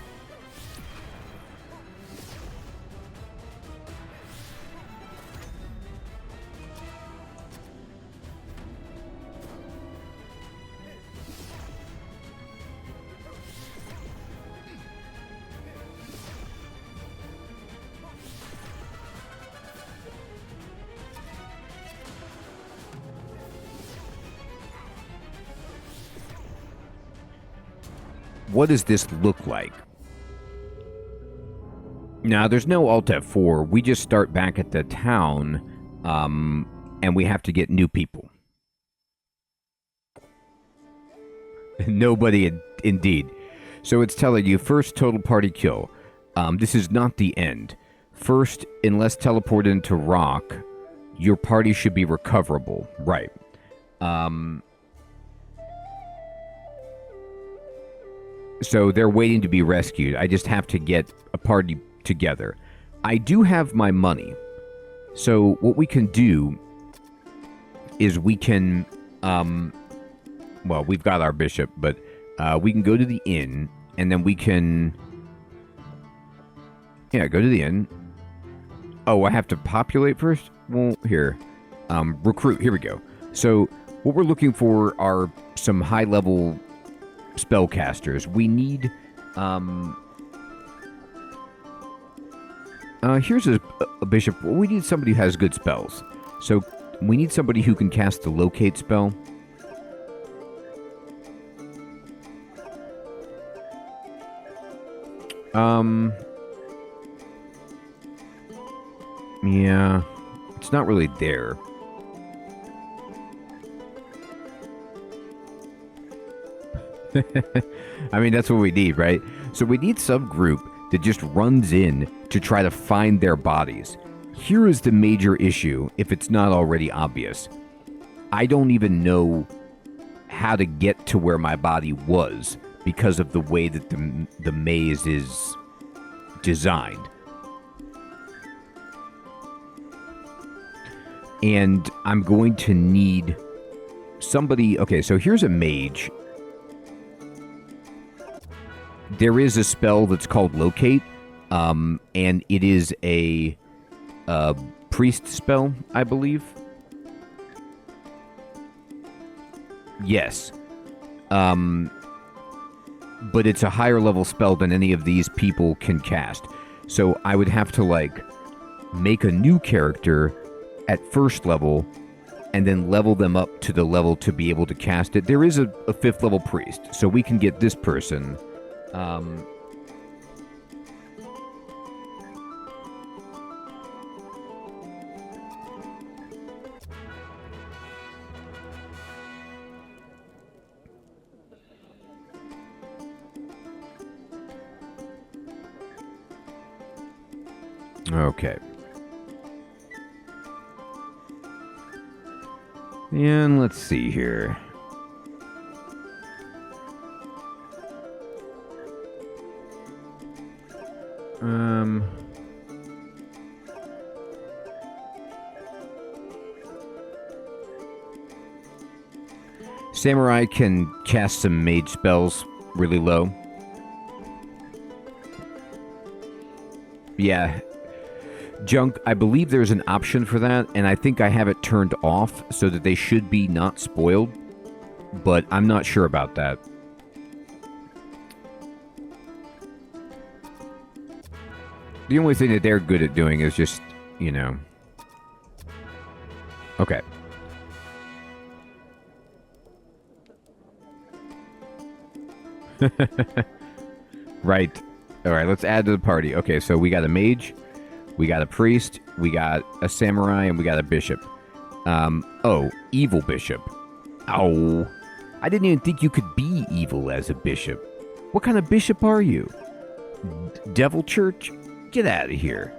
Speaker 1: what does this look like? Now, there's no Alt F4. We just start back at the town, and we have to get new people. Nobody, indeed. So it's telling you, first total party kill. This is not the end. First, unless teleported into rock, your party should be recoverable. Right. So they're waiting to be rescued. I just have to get a party together. I do have my money. So what we can do is we can, well, we've got our bishop, but we can go to the inn, and then we can, yeah, go to the inn. Oh, I have to populate first? Well, here. Recruit, here we go. So what we're looking for are some high-level spellcasters. We need, here's a bishop. We need somebody who has good spells. So we need somebody who can cast the locate spell. Yeah, it's not really there. I mean, that's what we need, right? So we need some group that just runs in to try to find their bodies. Here is the major issue, if it's not already obvious. I don't even know how to get to where my body was because of the way that the maze is designed. And I'm going to need somebody... Okay, so here's a mage. There is a spell that's called Locate, and it is a priest spell, I believe. Yes. But it's a higher level spell than any of these people can cast. So I would have to, like, make a new character at first level and then level them up to the level to be able to cast it. There is a 5th level priest, so we can get this person... Okay. And let's see here. Samurai can cast some mage spells really low. Yeah. Junk, I believe there's an option for that, and I think I have it turned off so that they should be not spoiled, but I'm not sure about that. The only thing that they're good at doing is just, you know... Okay. Right. Alright, let's add to the party. Okay, so we got a mage, we got a priest, we got a samurai, and we got a bishop. Oh, evil bishop. Oh. I didn't even think you could be evil as a bishop. What kind of bishop are you? Devil Church? Get out of here.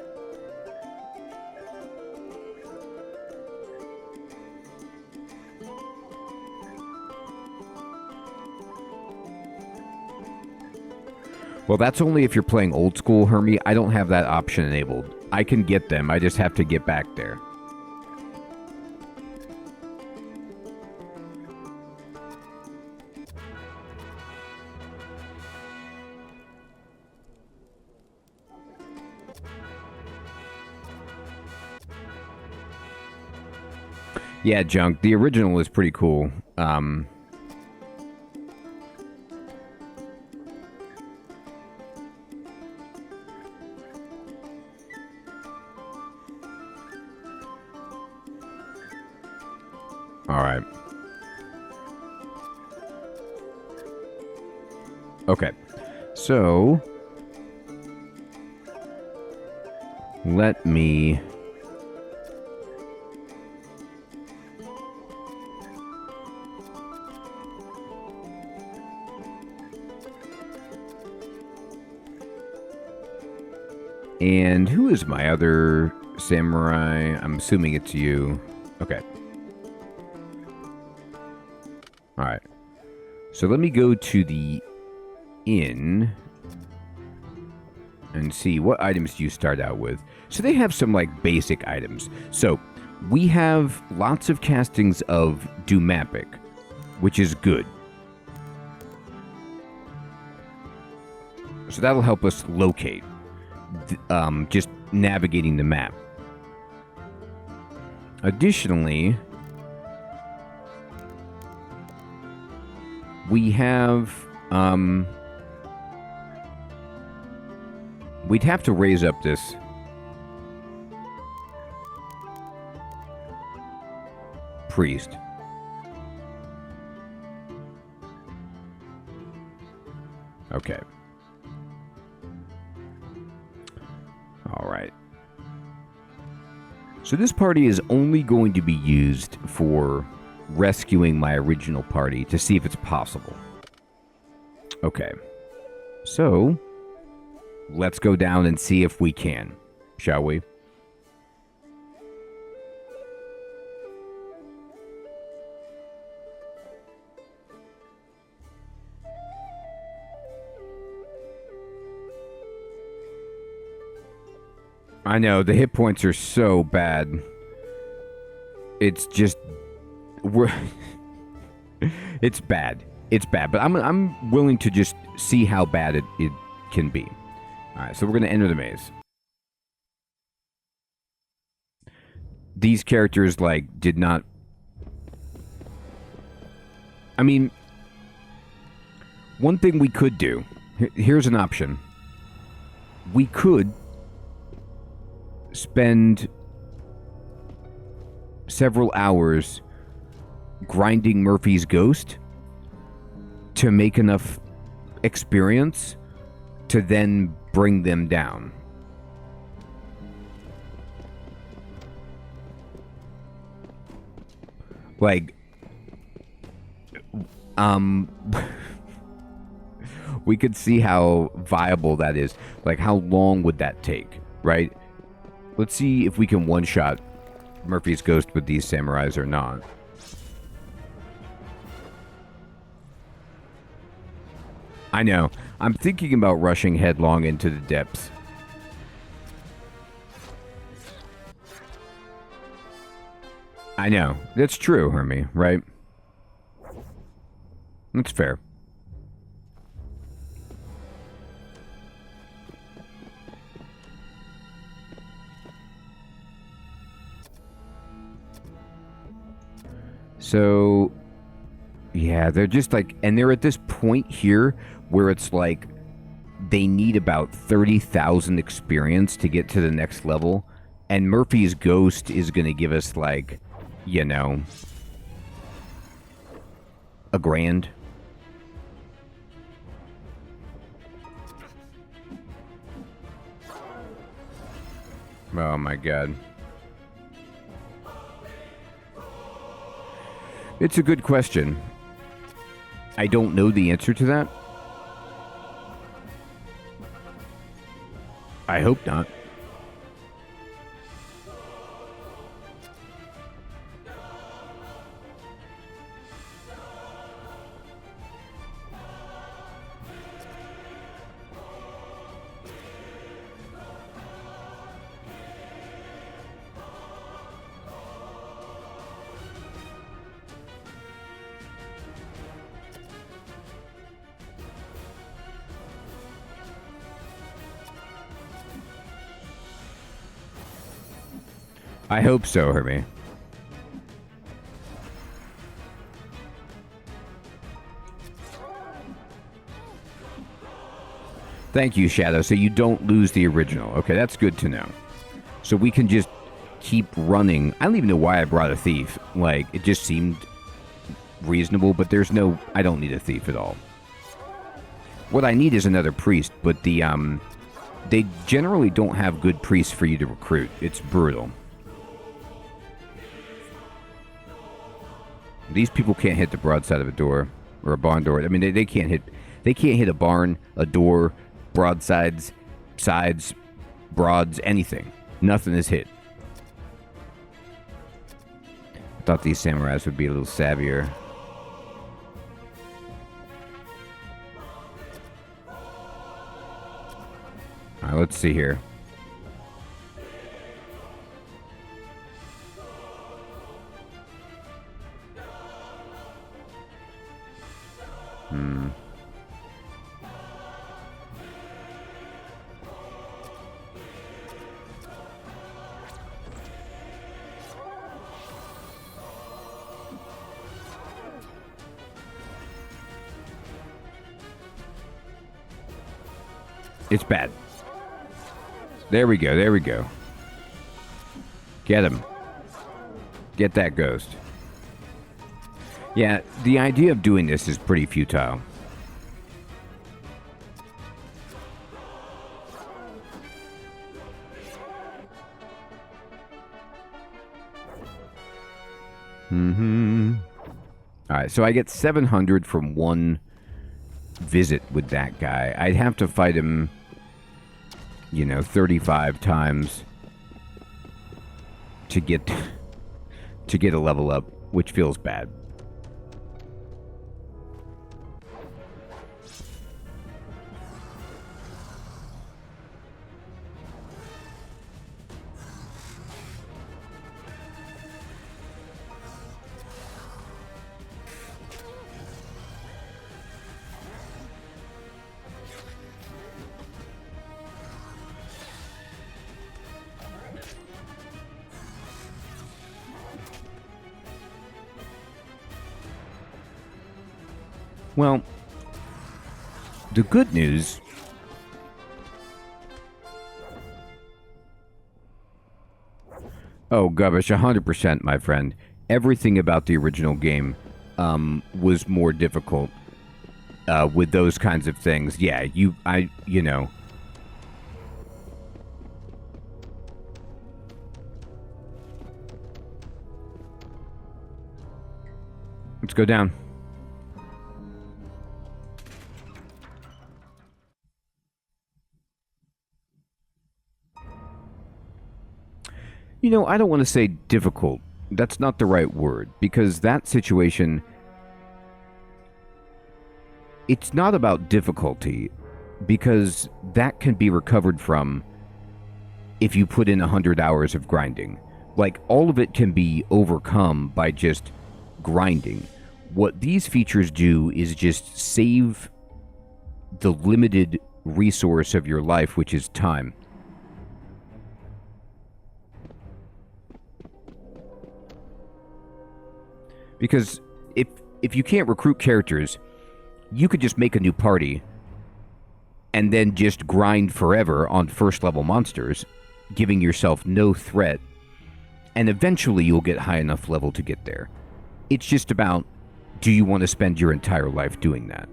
Speaker 1: Well, that's only if you're playing old school, Hermie. I don't have that option enabled. I can get them, I just have to get back there. Yeah, Junk, the original is pretty cool. Alright. Okay. So... let me... And who is my other samurai? I'm assuming it's you. Okay. Alright. So let me go to the inn and see what items do you start out with. So they have some like basic items. So we have lots of castings of Doomapic, which is good. So that'll help us locate. Just navigating the map. Additionally, we have we'd have to raise up this priest. Okay. All right. So this party is only going to be used for rescuing my original party to see if it's possible. Okay. So, let's go down and see if we can, shall we? I know, the hit points are so bad. It's just... it's bad. It's bad, but I'm willing to just see how bad it can be. Alright, so we're going to enter the maze. These characters, like, did not... I mean... One thing we could do... Here's an option. We could... spend several hours grinding Murphy's Ghost to make enough experience to then bring them down. Like, we could see how viable that is. Like, how long would that take, right? Let's see if we can one-shot Murphy's Ghost with these samurais or not. I know. I'm thinking about rushing headlong into the depths. I know. That's true, Hermie, right? That's fair. So, yeah, they're just like, and they're at this point here where it's like they need about 30,000 experience to get to the next level, and Murphy's Ghost is going to give us like, you know, $1,000. Oh my god. It's a good question. I don't know the answer to that. I hope not. I hope so, Hermie. Thank you, Shadow. So you don't lose the original. Okay, that's good to know. So we can just keep running. I don't even know why I brought a thief. Like, it just seemed reasonable, but there's no... I don't need a thief at all. What I need is another priest, but the, they generally don't have good priests for you to recruit. It's brutal. These people can't hit the broadside of a door or a barn door. I mean, they can't hit a barn, a door, broadsides, sides, broads, anything. Nothing is hit. I thought these samurais would be a little savvier. All right, let's see here. It's bad. There we go. There we go. Get him. Get that ghost. Yeah, the idea of doing this is pretty futile. Alright, so I get 700 from one visit with that guy. I'd have to fight him, you know, 35 times to get a level up, which feels bad. Well, the good news... Oh, Gubbish, 100%, my friend. Everything about the original game was more difficult with those kinds of things. Yeah, you know... Let's go down. You know, I don't want to say difficult. That's not the right word, because that situation, it's not about difficulty, because that can be recovered from if you put in 100 hours of grinding. Like, all of it can be overcome by just grinding. What these features do is just save the limited resource of your life, which is time. Because if you can't recruit characters, you could just make a new party and then just grind forever on first level monsters, giving yourself no threat, and eventually you'll get high enough level to get there. It's just about, do you want to spend your entire life doing that?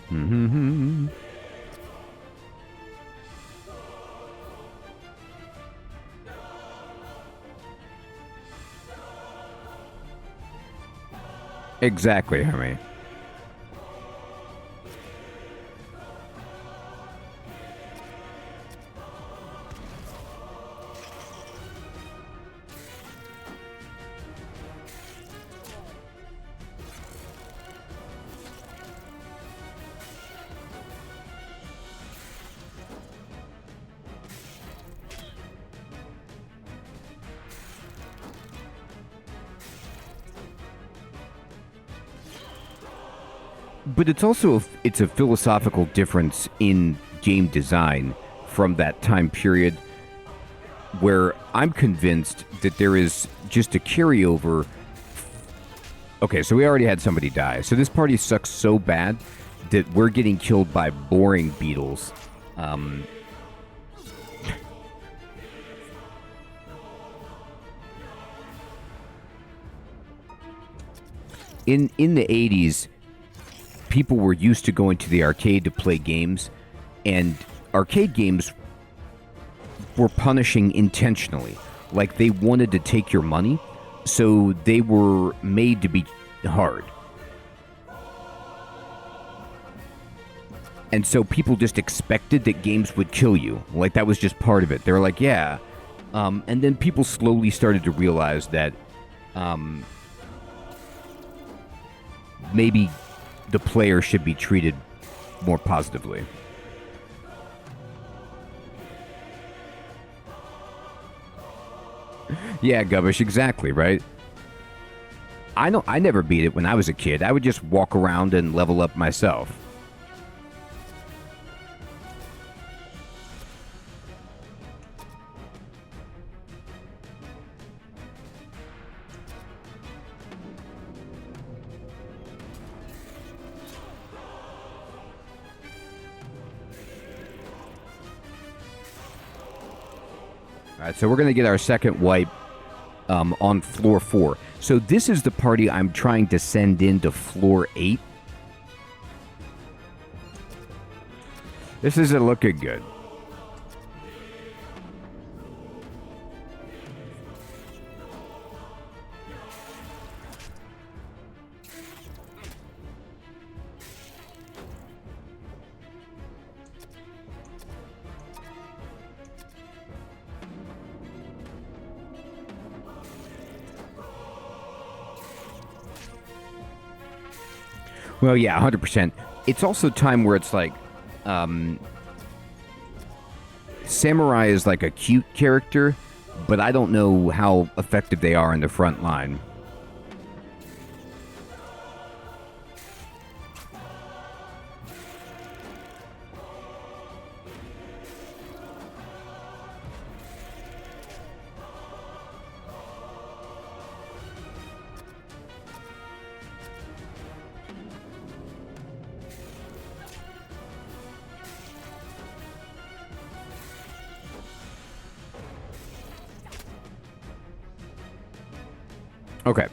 Speaker 1: Mm-hmm. Exactly, Hermie. But it's also it's a philosophical difference in game design from that time period, where I'm convinced that there is just a carryover. Okay, so we already had somebody die. So this party sucks so bad that we're getting killed by boring beetles. In the 80s, people were used to going to the arcade to play games, and arcade games were punishing intentionally. Like, they wanted to take your money, so they were made to be hard. And so people just expected that games would kill you. Like, that was just part of it. They were like, yeah. And then people slowly started to realize that maybe the player should be treated more positively. Yeah, Gubbish, exactly, right? I know I never beat it when I was a kid. I would just walk around and level up myself. All right, so we're going to get our second wipe on floor 4. So this is the party I'm trying to send into floor 8. This isn't looking good. Well, yeah, 100%. It's also time where it's like, Samurai is like a cute character, but I don't know how effective they are in the front line. Okay.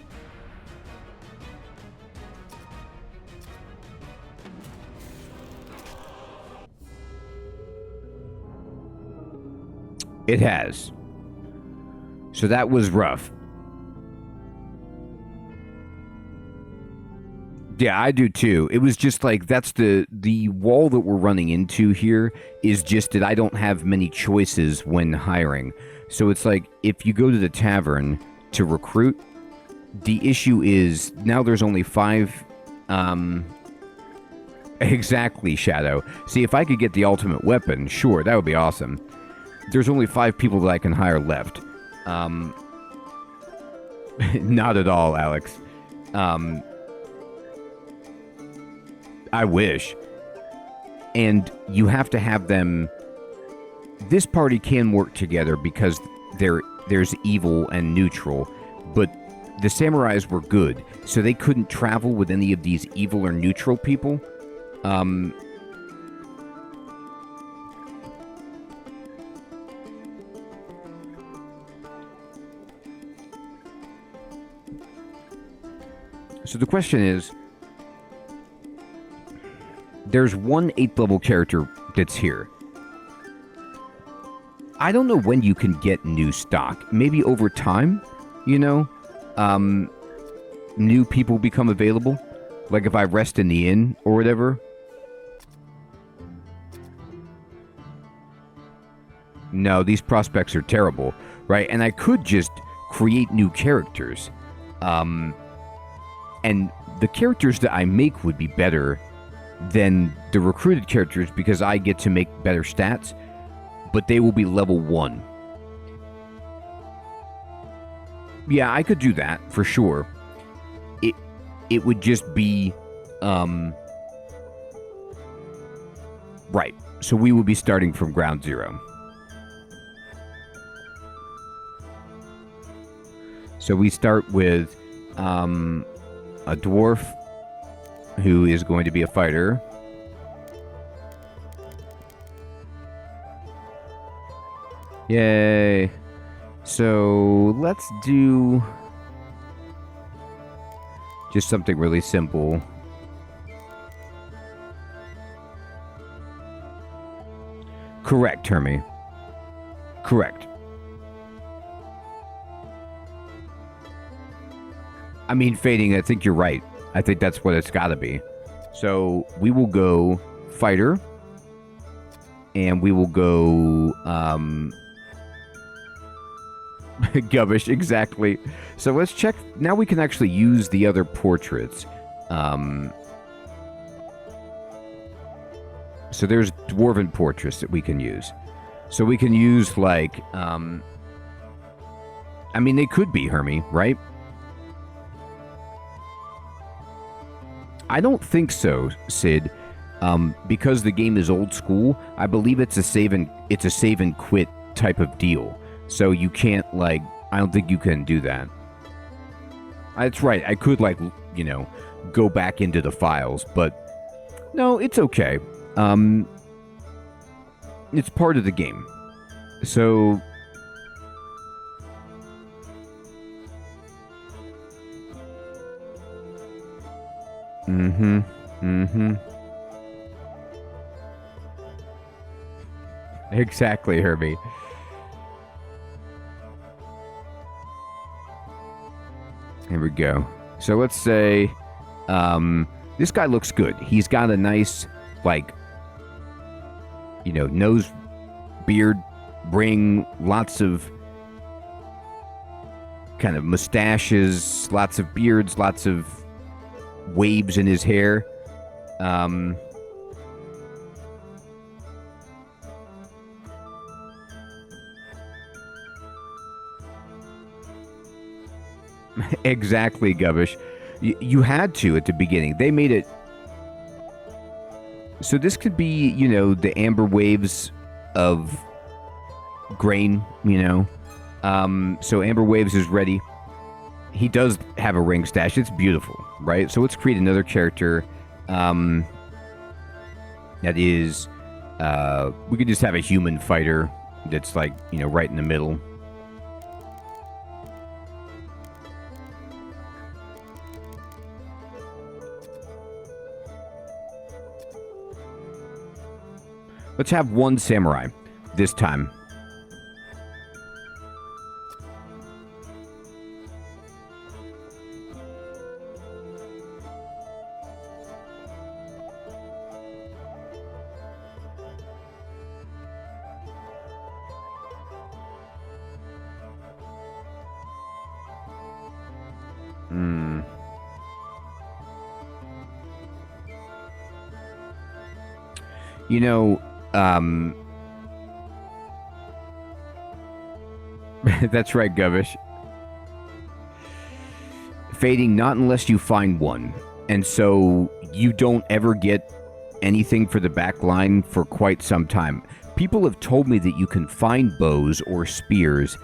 Speaker 1: It has. So that was rough. Yeah, I do too. It was just like, that's the wall that we're running into here, is just that I don't have many choices when hiring. So it's like, if you go to the tavern to recruit, the issue is now there's only 5. Exactly, Shadow. See, if I could get the ultimate weapon, sure, that would be awesome. There's only 5 people that I can hire left. Not at all, Alex. I wish. And you have to have them... This party can work together because there's evil and neutral, but the samurais were good, so they couldn't travel with any of these evil or neutral people. So the question is, there's one 8th level character that's here. I don't know when you can get new stock. Maybe over time, you know? New people become available. Like if I rest in the inn or whatever. No, these prospects are terrible, right? And I could just create new characters. And the characters that I make would be better than the recruited characters because I get to make better stats, but they will be level 1. Yeah, I could do that for sure. It would just be right. So we would be starting from ground zero. So we start with a dwarf who is going to be a fighter. Yay. So let's do just something really simple. Correct, Hermie. Correct. I mean, fading, I think you're right. I think that's what it's got to be. So we will go fighter. And we will go Gubbish, exactly. So let's check. Now we can actually use the other portraits. So there's dwarven portraits that we can use. So we can use, like, I mean, they could be Hermie, right? I don't think so, Sid. Because the game is old school, I believe it's a save and quit type of deal. So you can't, like, I don't think you can do that. That's right. I could, like, you know, go back into the files, but no, it's okay. It's part of the game. So Exactly, Herbie. Here we go. So let's say this guy looks good. He's got a nice, like, you know, nose, beard, ring, lots of kind of mustaches, lots of beards, lots of waves in his hair. Exactly, Gubbish. You had to at the beginning. They made it. So this could be, you know, the amber waves of grain, you know. So amber waves is ready. He does have a ring stash. It's beautiful, right? So let's create another character. That is, we could just have a human fighter that's, like, you know, right in the middle. Let's have one samurai this time. You know, that's right, Govish. Fading, not unless you find one. And so you don't ever get anything for the back line for quite some time. People have told me that you can find bows or spears,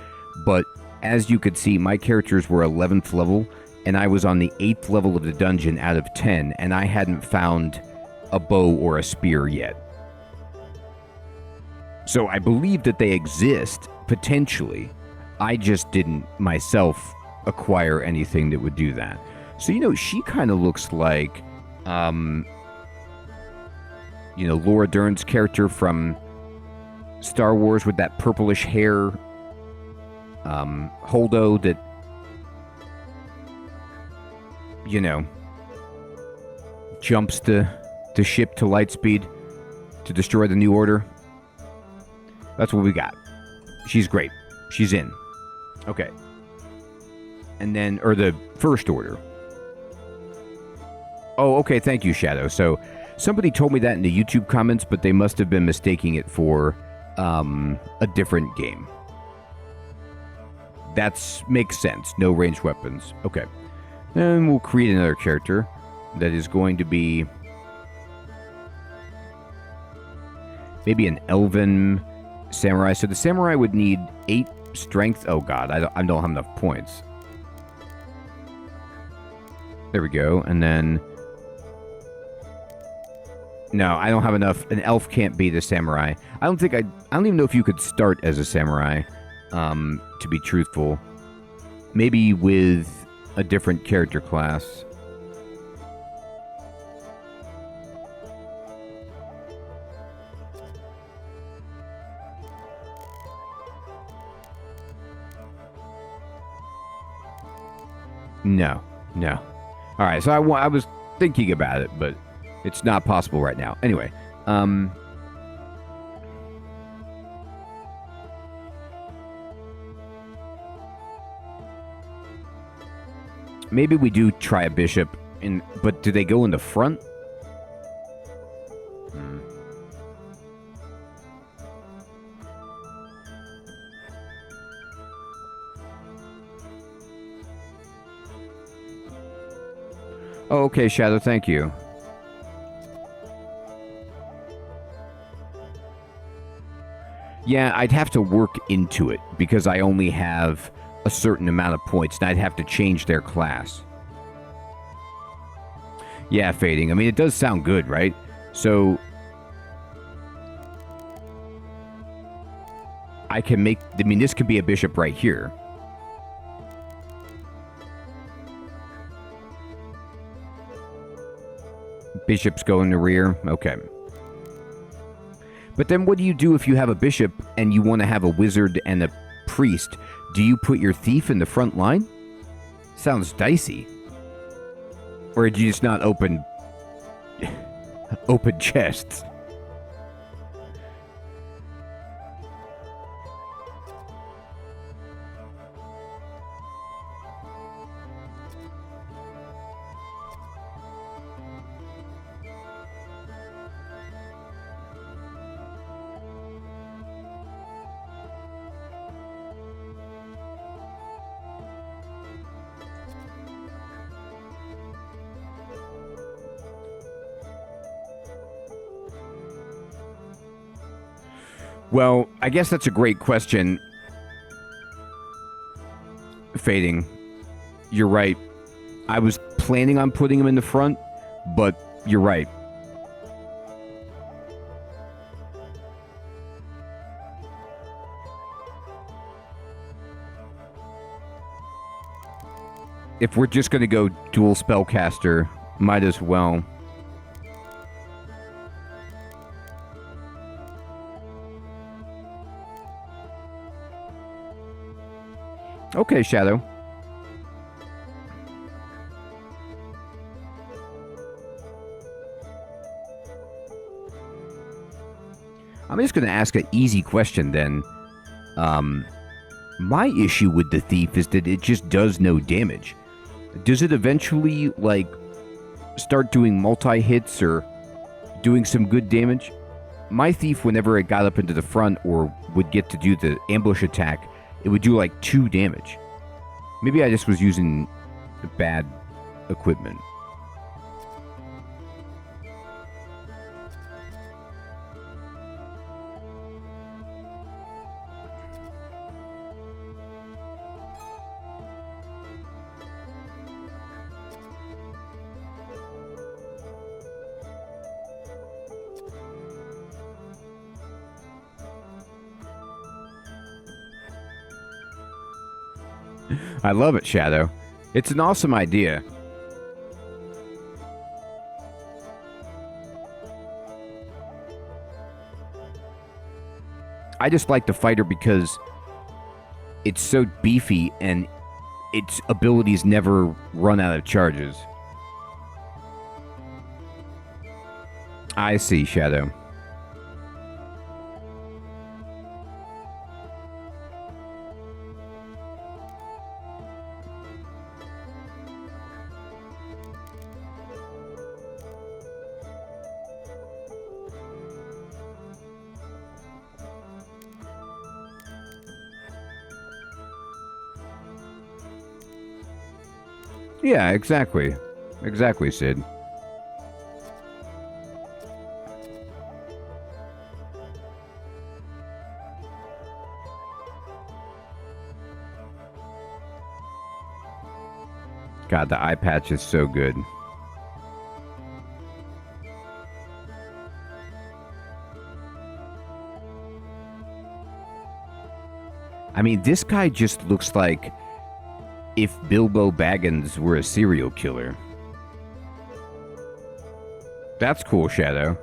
Speaker 1: but as you could see, my characters were 11th level, and I was on the 8th level of the dungeon out of 10, and I hadn't found a bow or a spear yet. So I believe that they exist, potentially. I just didn't myself acquire anything that would do that. So, you know, she kind of looks like, you know, Laura Dern's character from Star Wars with that purplish hair, Holdo that, you know, jumps the ship to light speed to destroy the New Order. That's what we got. She's great. She's in. Okay. And then, or the First Order. Oh, okay, thank you, Shadow. So, somebody told me that in the YouTube comments, but they must have been mistaking it for a different game. That makes sense. No ranged weapons. Okay. And we'll create another character that is going to be maybe an elven samurai. So the samurai would need 8 strength. Oh, God, I don't have enough points. There we go. And then... No, I don't have enough. An elf can't be the samurai. I don't even know if you could start as a samurai, to be truthful. Maybe with a different character class. No. All right, so I was thinking about it, but it's not possible right now. Anyway, maybe we do try a bishop, but do they go in the front? Oh, okay, Shadow, thank you. Yeah, I'd have to work into it, because I only have a certain amount of points, and I'd have to change their class. Yeah, Fading. I mean, it does sound good, right? So... I can make... I mean, this could be a bishop right here. Bishops go in the rear. Okay. But then what do you do if you have a bishop and you want to have a wizard and a priest? Do you put your thief in the front line? Sounds dicey. Or do you just not open chests? Well, I guess that's a great question. Fading. You're right. I was planning on putting him in the front, but you're right. If we're just going to go dual spellcaster, might as well. Okay, Shadow. I'm just going to ask an easy question then. My issue with the thief is that it just does no damage. Does it eventually, like, start doing multi-hits or doing some good damage? My thief, whenever it got up into the front or would get to do the ambush attack, it would do like 2 damage. Maybe I just was using bad equipment. I love it, Shadow. It's an awesome idea. I just like the fighter because it's so beefy and its abilities never run out of charges. I see, Shadow. Yeah, exactly. Exactly, Sid. God, the eye patch is so good. I mean, this guy just looks like if Bilbo Baggins were a serial killer. That's cool, Shadow.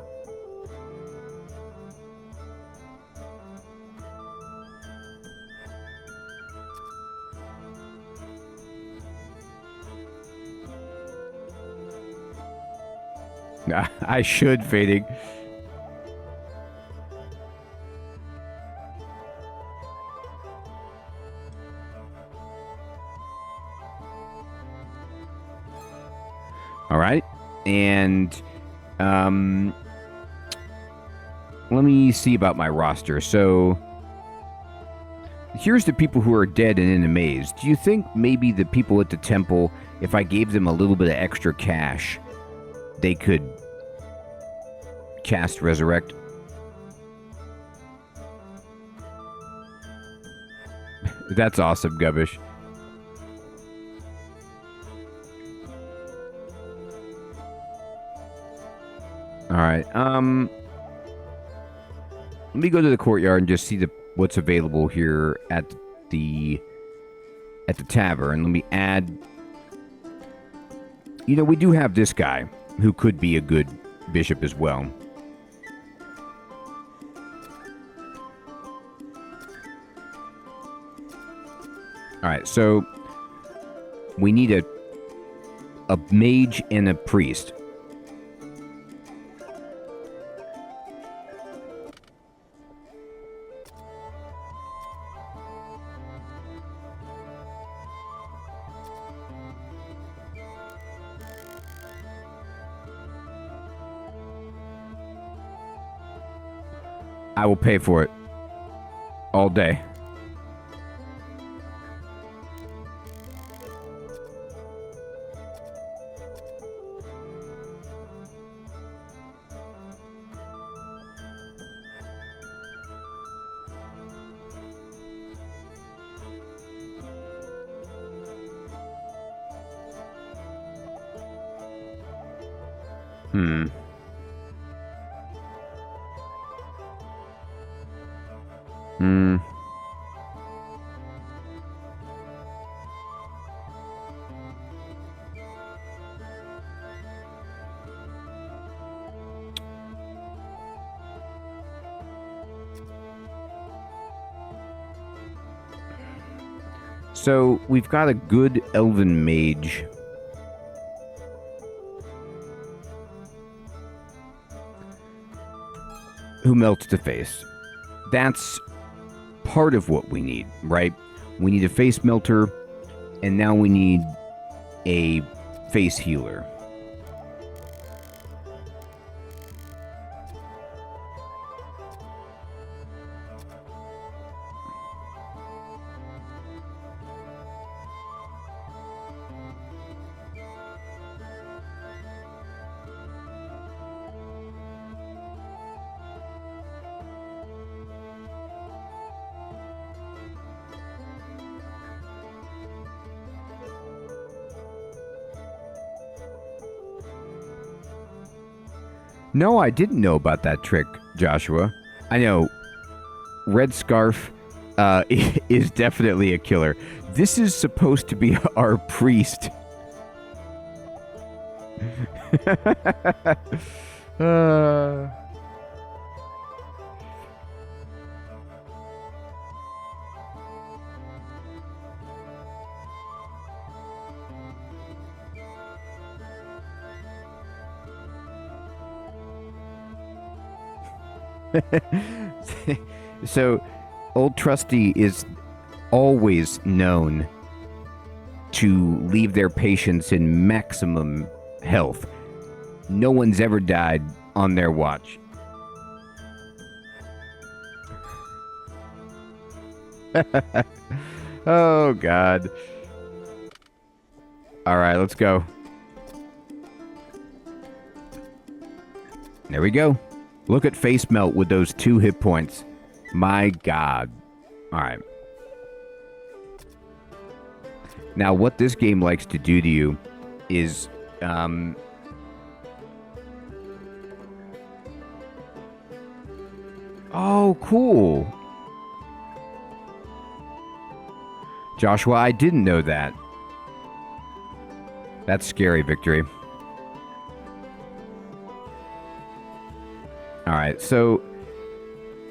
Speaker 1: I should, Fading. All right, and let me see about my roster. So here's the people who are dead and in a maze. Do you think maybe the people at the temple, if I gave them a little bit of extra cash, they could cast Resurrect? That's awesome, Gubbish. Alright, let me go to the courtyard and just see what's available here at the tavern. Let me add... You know, we do have this guy who could be a good bishop as well. Alright, so we need a mage and a priest. I will pay for it all day. So, we've got a good elven mage. Who melts the face. That's part of what we need, right? We need a face melter, and now we need a face healer. No, I didn't know about that trick, Joshua. I know Red Scarf is definitely a killer. This is supposed to be our priest. So, Old Trusty is always known to leave their patients in maximum health. No one's ever died on their watch. Oh, God. All right, let's go. There we go. Look at Face Melt with those 2 hit points. My God. All right. Now, what this game likes to do to you is... Oh, cool. Joshua, I didn't know that. That's scary, Victory. Alright, so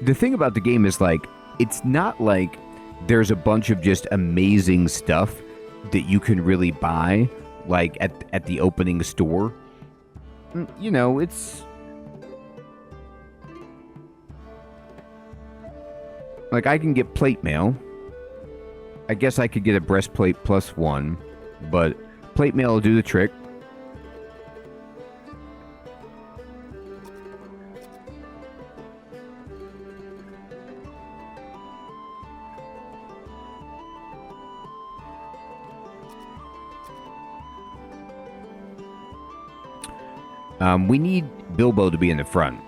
Speaker 1: the thing about the game is, like, it's not like there's a bunch of just amazing stuff that you can really buy, like, at the opening store. You know, it's... like, I can get plate mail. I guess I could get a breastplate +1, but plate mail will do the trick. We need Bilbo to be in the front.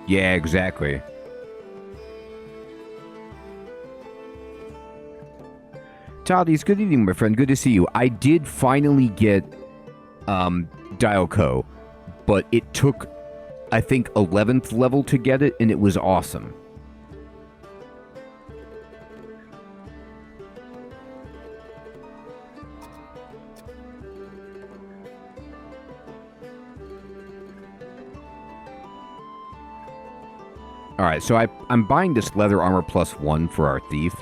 Speaker 1: Yeah, exactly. Toddy's good evening, my friend. Good to see you. I did finally get Dialco, but it took, I think, 11th level to get it, and it was awesome. Alright, so I'm buying this leather armor +1 for our thief.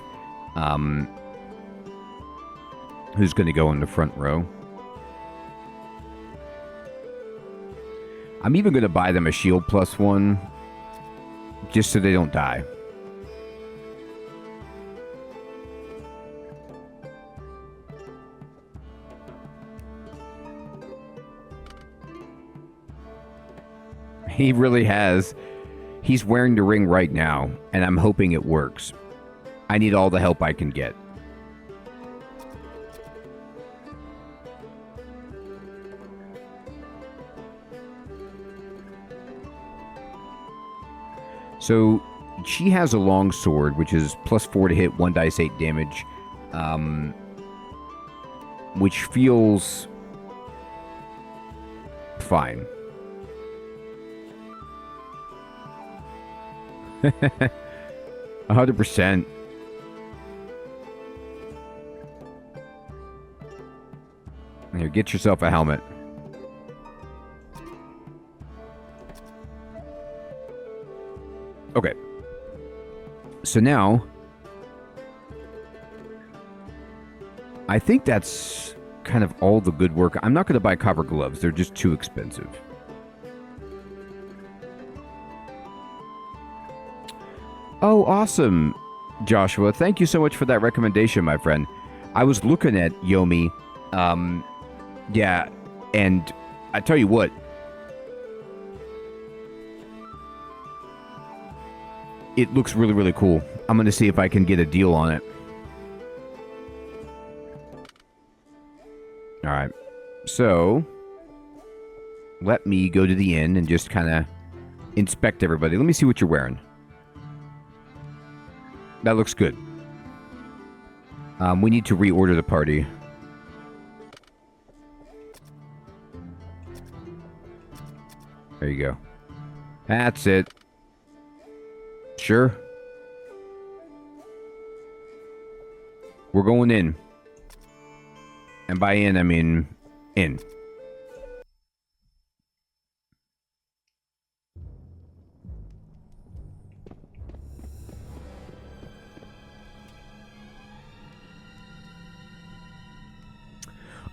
Speaker 1: Who's going to go in the front row. I'm even going to buy them a shield +1, just so they don't die. He really has. He's wearing the ring right now, and I'm hoping it works. I need all the help I can get. So, she has a long sword, which is +4 to hit, 1 dice 8 damage. Which feels fine. 100%. Here, get yourself a helmet. Okay. So now, I think that's kind of all the good work. I'm not going to buy copper gloves. They're just too expensive. Oh, awesome. Joshua. Thank you so much for that recommendation, my friend. I was looking at Yomi. Yeah, and I tell you what. It looks really, really cool. I'm going to see if I can get a deal on it. All right. So, let me go to the inn and just kind of inspect everybody. Let me see what you're wearing. That looks good. We need to reorder the party. There you go. That's it. Sure. We're going in. And by in, I mean in.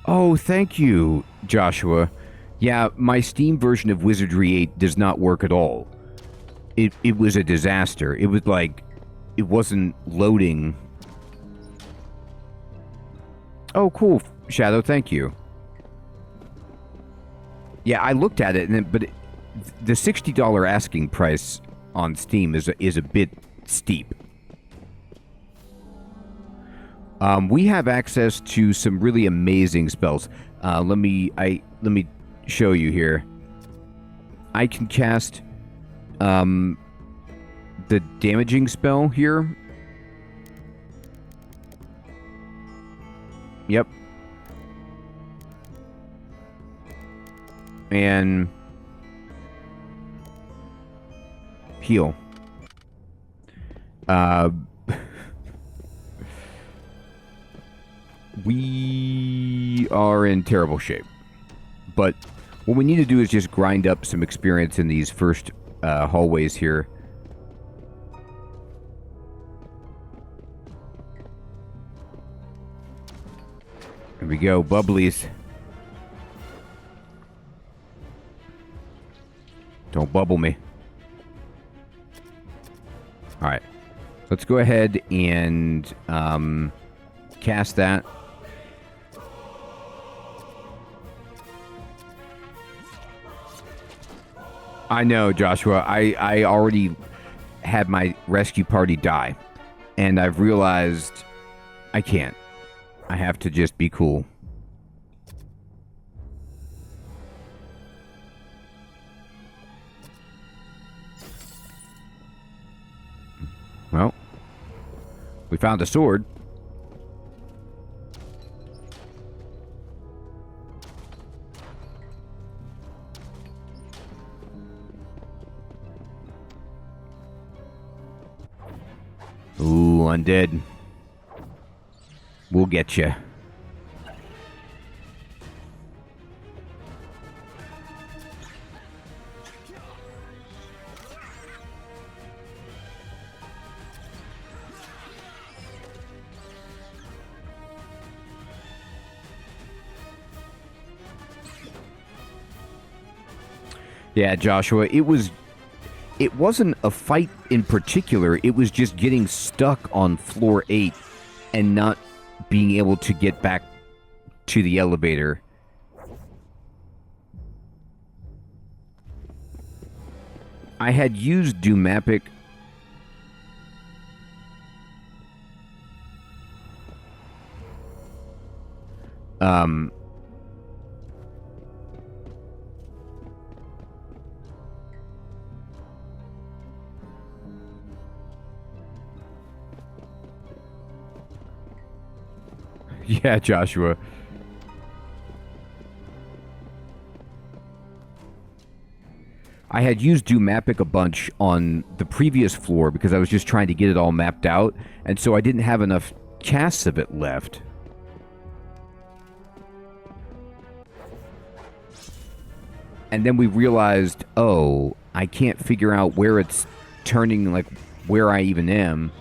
Speaker 1: Oh, thank you, Joshua. Yeah, my Steam version of Wizardry 8 does not work at all. It was a disaster. It was like, it wasn't loading. Oh, cool, Shadow, thank you. Yeah, I looked at it, but the $60 asking price on Steam is a bit steep. We have access to some really amazing spells. Let me show you here. I can cast the damaging spell here. Yep. And heal. We are in terrible shape. But what we need to do is just grind up some experience in these first hallways here. There we go, bubblies. Don't bubble me. Alright. Let's go ahead and cast that. I know, Joshua. I already had my rescue party die. And I've realized I can't. I have to just be cool. Well, we found a sword. Ooh, undead. We'll get you. Yeah, Joshua, it wasn't a fight in particular. It was just getting stuck on floor 8 and not being able to get back to the elevator. I had used Doomapic. Yeah, Joshua. I had used Doomapic a bunch on the previous floor because I was just trying to get it all mapped out, and so I didn't have enough casts of it left. And then we realized, oh, I can't figure out where it's turning, like, where I even am.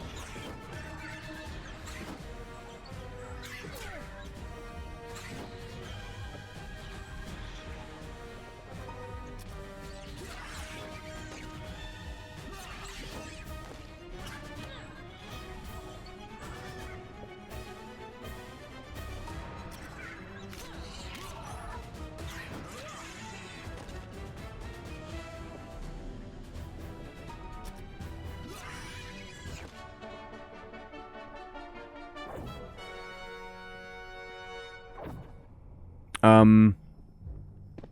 Speaker 1: I'm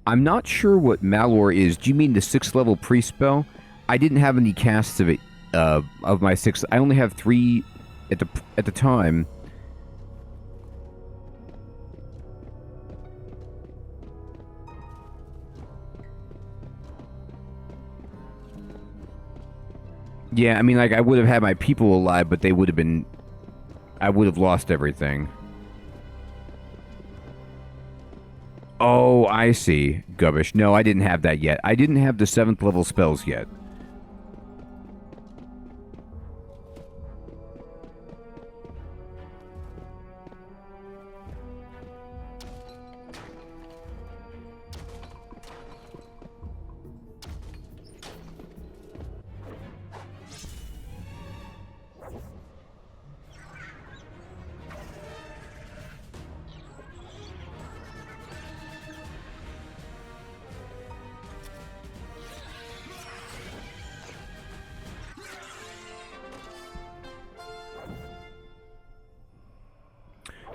Speaker 1: not sure what Malor is. Do you mean the 6th level pre-spell? I didn't have any casts of it, of my 6. I only have 3 at the time. Yeah, I mean, like, I would have had my people alive, but they would have been... I would have lost everything. Oh, I see, Gubbish. No, I didn't have that yet. I didn't have the 7th level spells yet.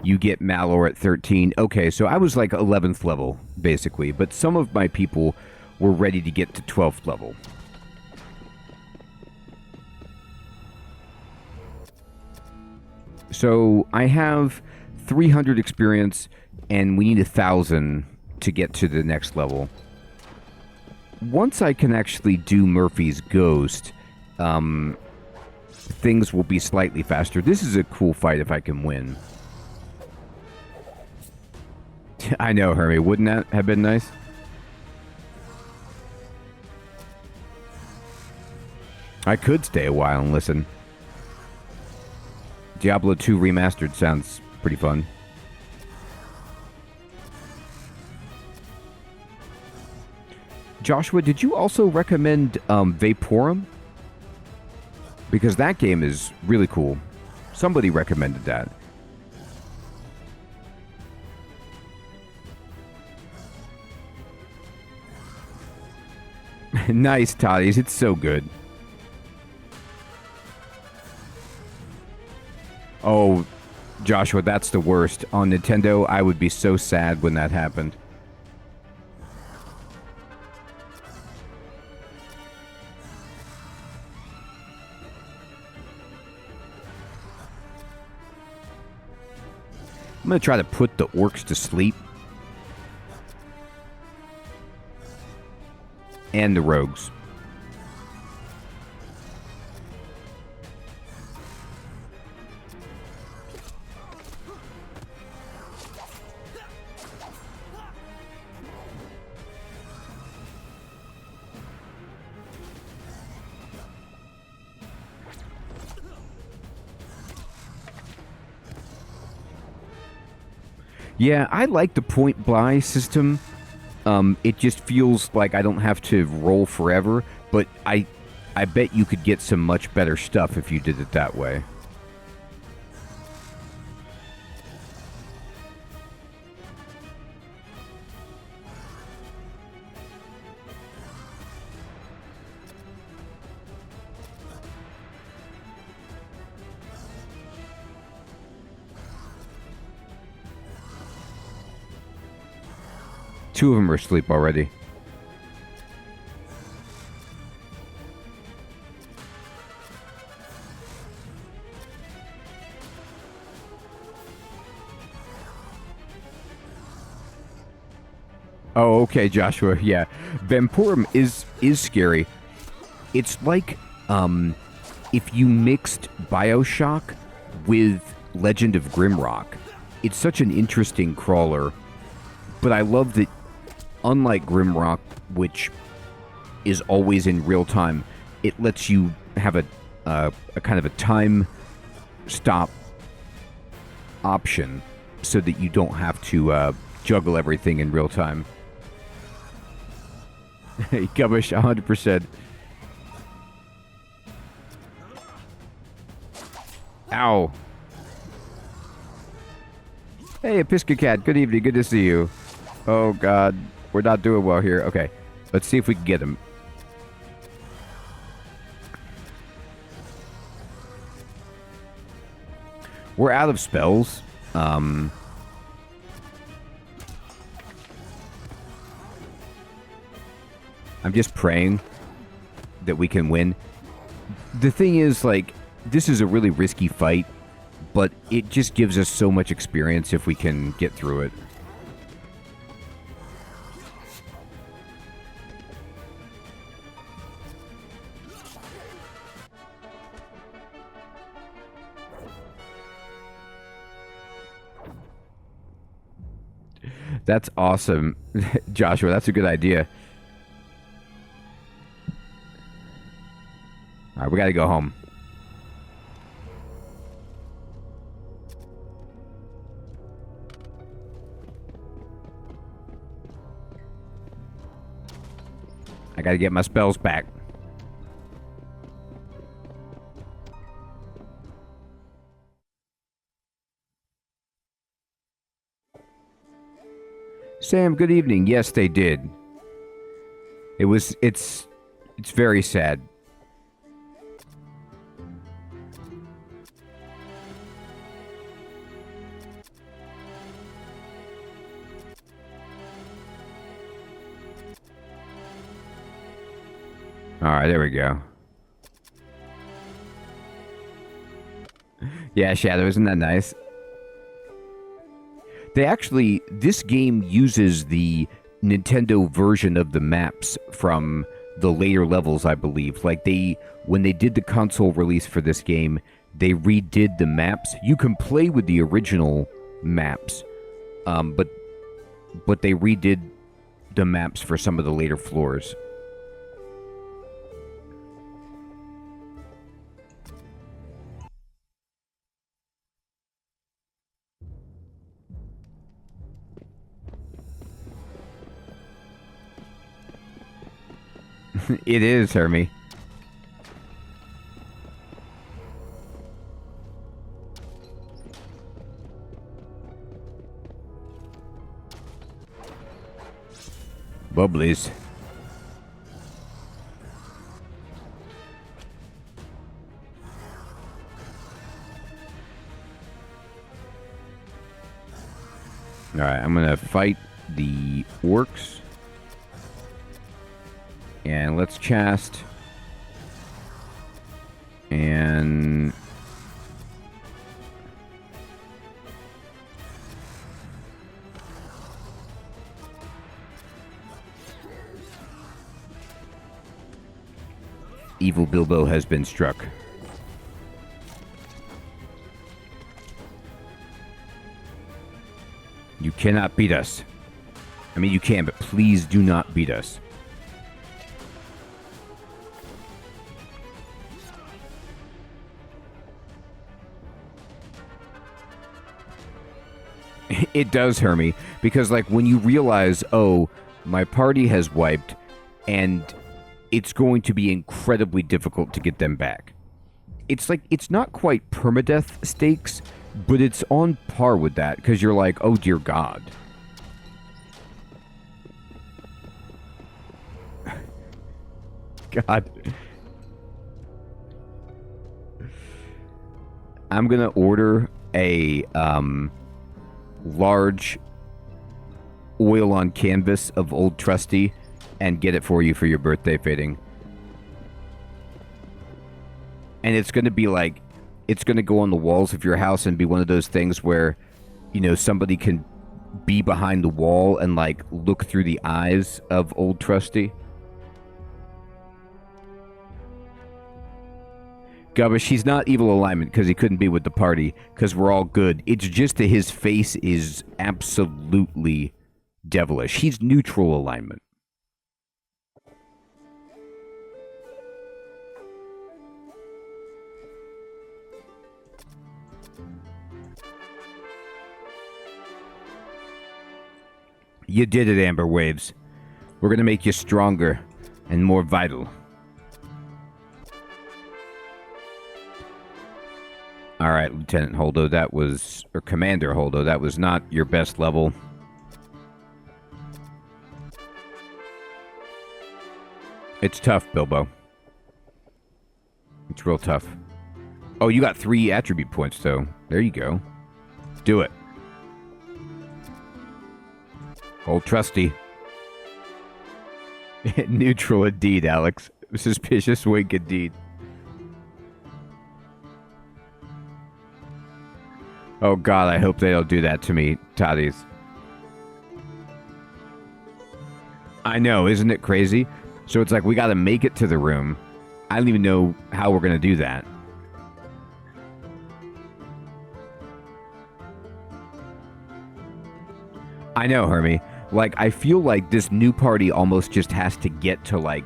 Speaker 1: You get Malor at 13. Okay, so I was like 11th level, basically. But some of my people were ready to get to 12th level. So I have 300 experience, and we need 1,000 to get to the next level. Once I can actually do Murphy's Ghost, things will be slightly faster. This is a cool fight if I can win. I know, Hermie. Wouldn't that have been nice? I could stay a while and listen. Diablo 2 Remastered sounds pretty fun. Joshua, did you also recommend Vaporum? Because that game is really cool. Somebody recommended that. Nice, Toddies. It's so good. Oh, Joshua, that's the worst. On Nintendo, I would be so sad when that happened. I'm going to try to put the orcs to sleep. And the rogues. Yeah, I like the point buy system. It just feels like I don't have to roll forever, but I bet you could get some much better stuff if you did it that way. Two of them are asleep already. Oh, okay, Joshua. Yeah, Vampurum is scary. It's like if you mixed BioShock with Legend of Grimrock. It's such an interesting crawler, but I love that. Unlike Grimrock, which is always in real time, it lets you have a kind of a time stop option so that you don't have to juggle everything in real time. Hey, Gubbish, 100%. Ow. Hey, Episcocat, good evening, good to see you. Oh, God. We're not doing well here. Okay, let's see if we can get him. We're out of spells. I'm just praying that we can win. The thing is, like, this is a really risky fight, but it just gives us so much experience if we can get through it. That's awesome, Joshua. That's a good idea. All right, we got to go home. I got to get my spells back. Sam, good evening. Yes, they did. It's very sad. All right, there we go. Yeah, Shadow, isn't that nice? This game uses the Nintendo version of the maps from the later levels, I believe. Like, when they did the console release for this game, they redid the maps. You can play with the original maps, but they redid the maps for some of the later floors. It is, Hermie. Bubblies. Alright, I'm gonna fight the orcs. And let's cast. And Evil Bilbo has been struck. You cannot beat us. I mean, you can, but please do not beat us. It does, Hermie, because, like, when you realize, oh, my party has wiped, and it's going to be incredibly difficult to get them back. It's like, it's not quite permadeath stakes, but it's on par with that, because you're like, oh, dear God. God. I'm gonna order a, large oil on canvas of Old Trusty and get it for you for your birthday fitting. And it's going to be like, it's going to go on the walls of your house and be one of those things where, you know, somebody can be behind the wall and, like, look through the eyes of Old Trusty. Gubbish, he's not evil alignment because he couldn't be with the party because we're all good. It's just that his face is absolutely devilish. He's neutral alignment. You did it, Amber Waves. We're going to make you stronger and more vital. All right, Lieutenant Holdo, that was... Or Commander Holdo, that was not your best level. It's tough, Bilbo. It's real tough. Oh, you got 3 attribute points, though. There you go. Do it. Old Trusty. Neutral indeed, Alex. Suspicious wink indeed. Oh God, I hope they don't do that to me, Toddies. I know, isn't it crazy? So it's like we got to make it to the room. I don't even know how we're going to do that. I know, Hermie. Like, I feel like this new party almost just has to get to, like,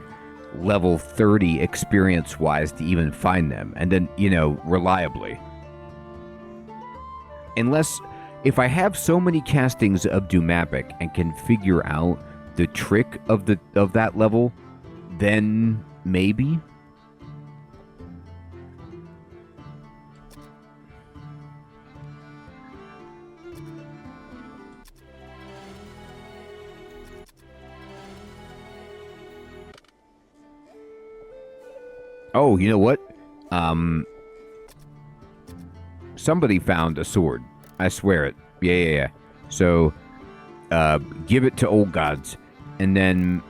Speaker 1: level 30 experience-wise to even find them. And then, you know, reliably. Unless, if I have so many castings of Doomapic and can figure out the trick of that level, then maybe. Oh, you know what? Somebody found a sword. I swear it. Yeah. So, give it to old gods, and then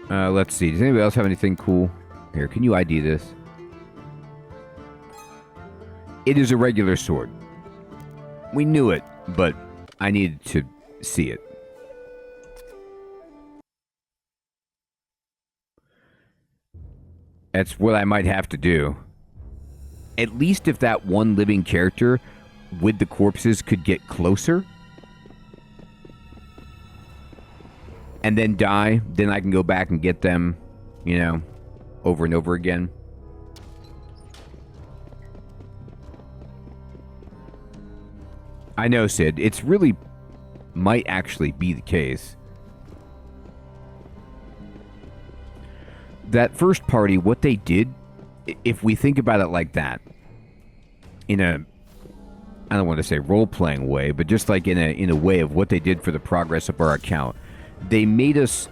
Speaker 1: let's see. Does anybody else have anything cool? Here, can you ID this? It is a regular sword. We knew it, but I needed to see it. That's what I might have to do. At least if that one living character with the corpses could get closer and then die, then I can go back and get them, you know, over and over again. I know, Sid. It's really might actually be the case. That first party, what they did, if we think about it like that, in a, I don't want to say role-playing way, but just like in a way of what they did for the progress of our account, they made us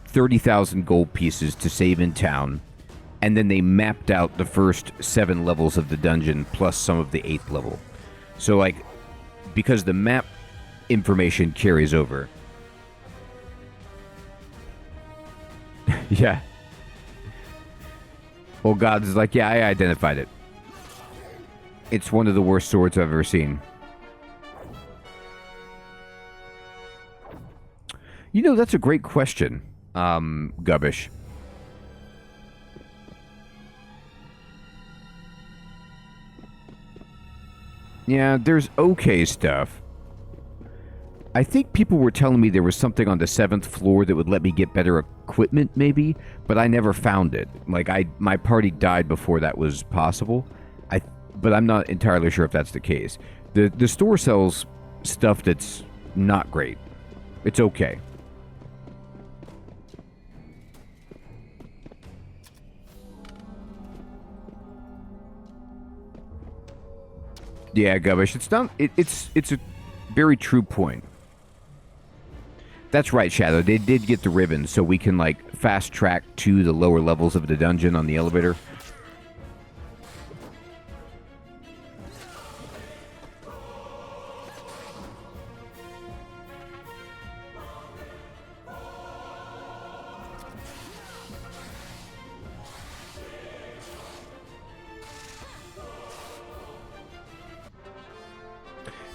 Speaker 1: 30,000 gold pieces to save in town, and then they mapped out the first 7 levels of the dungeon plus some of the 8th level. So, like, because the map information carries over. Yeah. Well, God's like, yeah, I identified it. It's one of the worst swords I've ever seen. You know, that's a great question, Gubbish. Yeah, there's okay stuff. I think people were telling me there was something on the 7th floor that would let me get better equipment, maybe, but I never found it. Like, my party died before that was possible. But I'm not entirely sure if that's the case. The store sells stuff that's not great. It's okay. Yeah, Gubbish, it's not. It's a very true point. That's right, Shadow. They did get the ribbon, so we can, like, fast track to the lower levels of the dungeon on the elevator.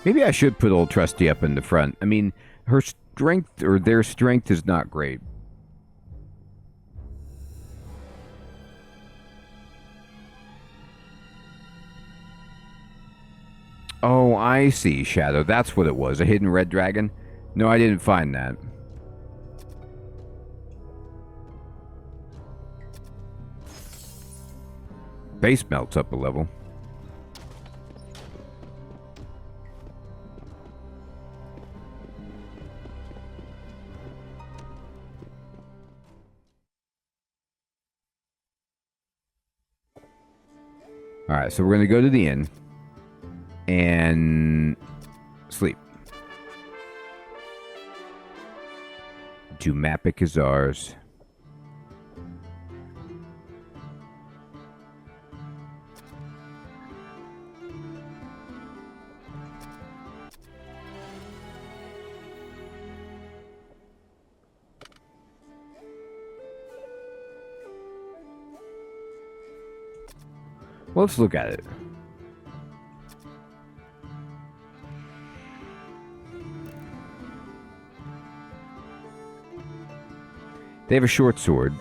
Speaker 1: Maybe I should put old Trusty up in the front. I mean, her strength, or their strength, is not great. Oh, I see, Shadow. That's what it was. A hidden red dragon? No, I didn't find that. Base melts up a level. Alright, so we're going to go to the inn and sleep. Doomapic is ours. Well, let's look at it. They have a short sword,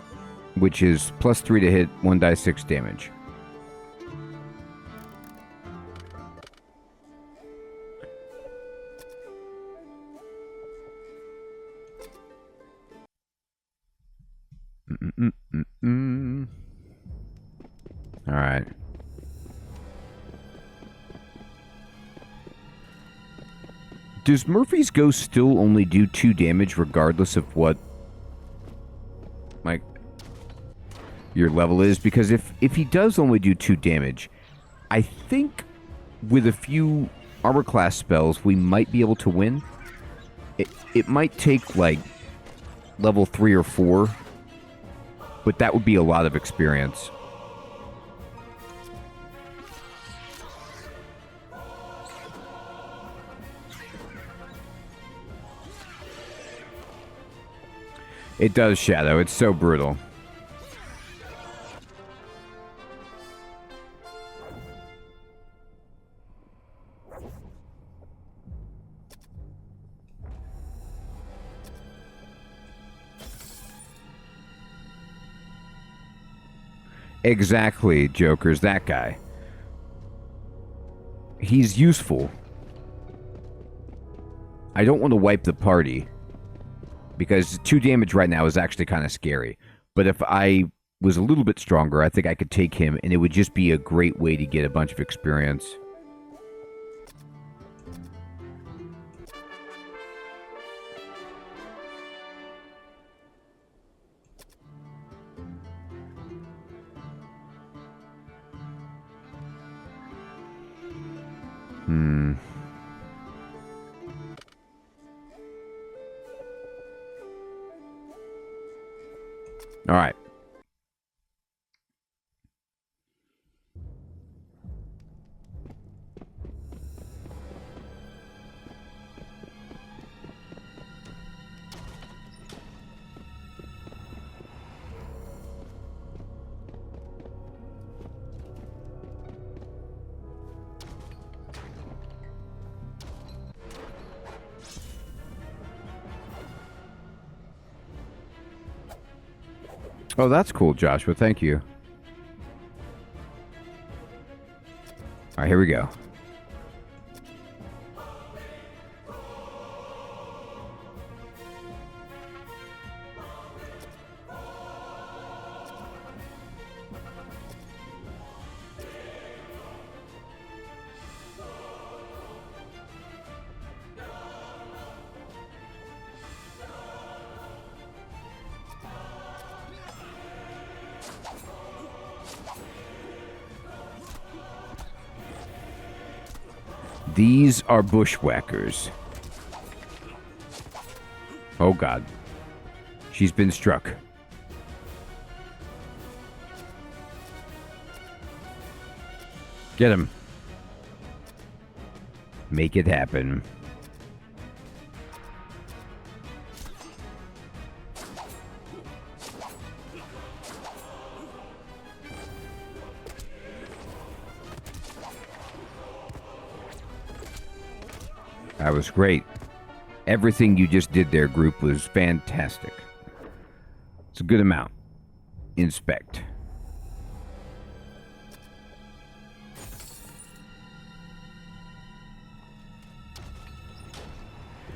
Speaker 1: which is +3 to hit, 1 die 6 damage. All right. Does Murphy's Ghost still only do 2 damage regardless of what, like, your level is? Because if he does only do 2 damage, I think with a few armor class spells we might be able to win. It might take like level 3 or 4, but that would be a lot of experience. It does, Shadow. It's so brutal. Exactly, Joker's that guy. He's useful. I don't want to wipe the party, because 2 damage right now is actually kind of scary. But if I was a little bit stronger, I think I could take him, and it would just be a great way to get a bunch of experience. All right. Oh, that's cool, Joshua. Thank you. All right, here we go. These are bushwhackers. Oh, God. She's been struck. Get him. Make it happen. That was great. Everything you just did there, group, was fantastic. It's a good amount. Inspect.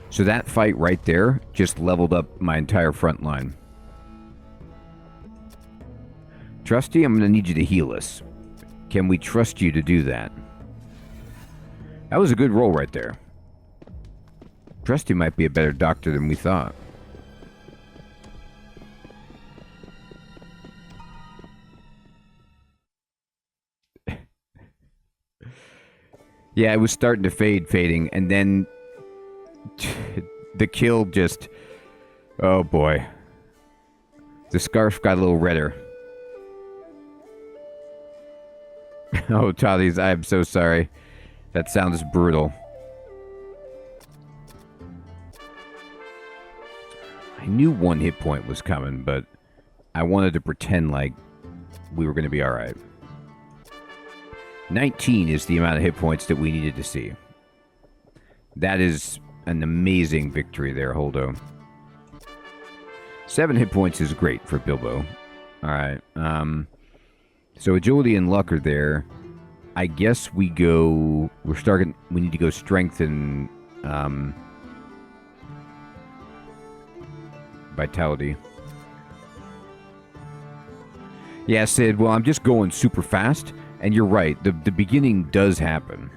Speaker 1: So that fight right there just leveled up my entire front line. Trusty, I'm going to need you to heal us. Can we trust you to do that? That was a good roll right there. Trusty might be a better doctor than we thought. Yeah, it was starting to fading, and then the kill just... Oh, boy. The scarf got a little redder. Oh, Toddies, I am so sorry. That sounds brutal. I knew 1 hit point was coming, but I wanted to pretend like we were going to be alright. 19 is the amount of hit points that we needed to see. That is an amazing victory there, Holdo. 7 hit points is great for Bilbo. Alright. So agility and luck are there. I guess we go... We need to go strength and... vitality. Yeah, Sid, well, I'm just going super fast. And you're right, the beginning does happen.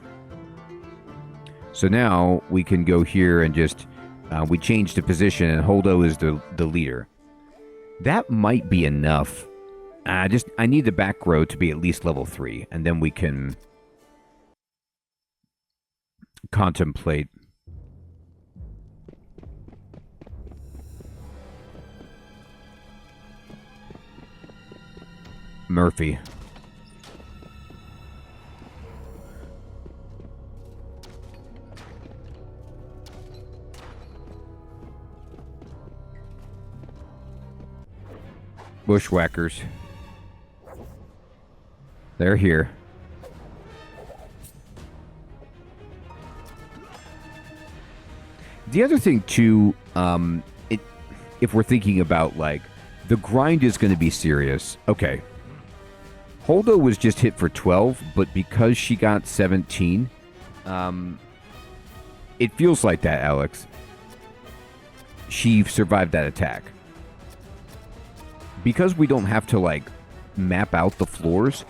Speaker 1: So now we can go here and just... we change the position and Holdo is the leader. That might be enough. I need the back row to be at least level 3. And then we can... contemplate. Murphy. Bushwhackers. They're here. The other thing, too, if we're thinking about, like, the grind is going to be serious. Okay. Holdo was just hit for 12, but because she got 17, it feels like that, Alex. She survived that attack. Because we don't have to, like, map out the floors,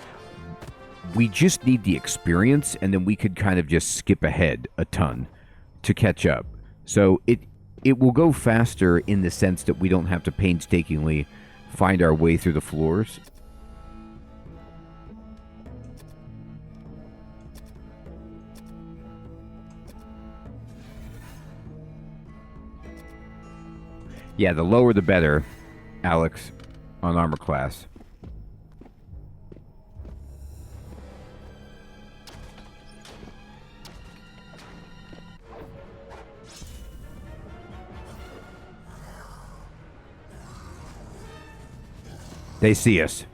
Speaker 1: we just need the experience, and then we could kind of just skip ahead a ton to catch up. So it will go faster in the sense that we don't have to painstakingly find our way through the floors. Yeah, the lower the better, Alex, on armor class. They see us.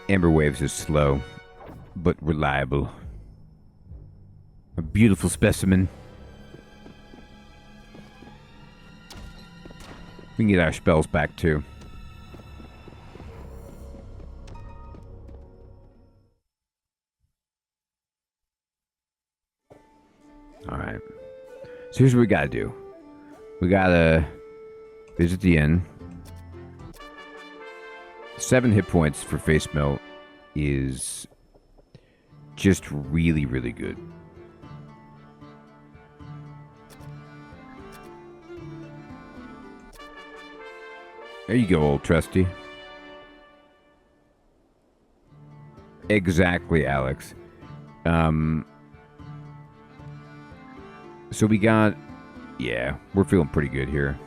Speaker 1: Amber Waves is slow, but reliable. A beautiful specimen. We can get our spells back, too. Alright. So here's what we gotta do. We gotta visit the inn. 7 hit points for face melt is just really, really good. There you go, old trusty. Exactly, Alex. So we got... Yeah, we're feeling pretty good here.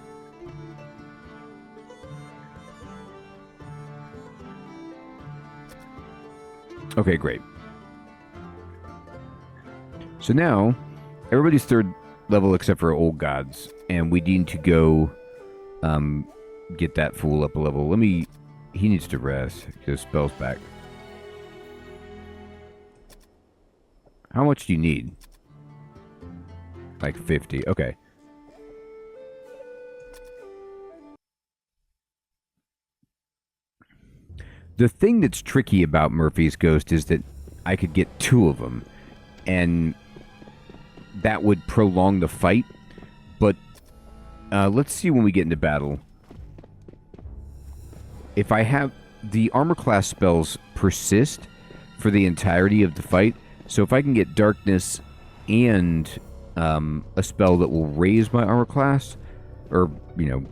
Speaker 1: Okay, great. So now, everybody's 3rd level except for Old Gods, and we need to go get that fool up a level. He needs to rest. Get his spells back. How much do you need? Like 50. Okay. The thing that's tricky about Murphy's Ghost is that I could get 2 of them, and that would prolong the fight. But let's see when we get into battle. If I have... The armor class spells persist for the entirety of the fight, so if I can get Darkness and a spell that will raise my armor class, or, you know,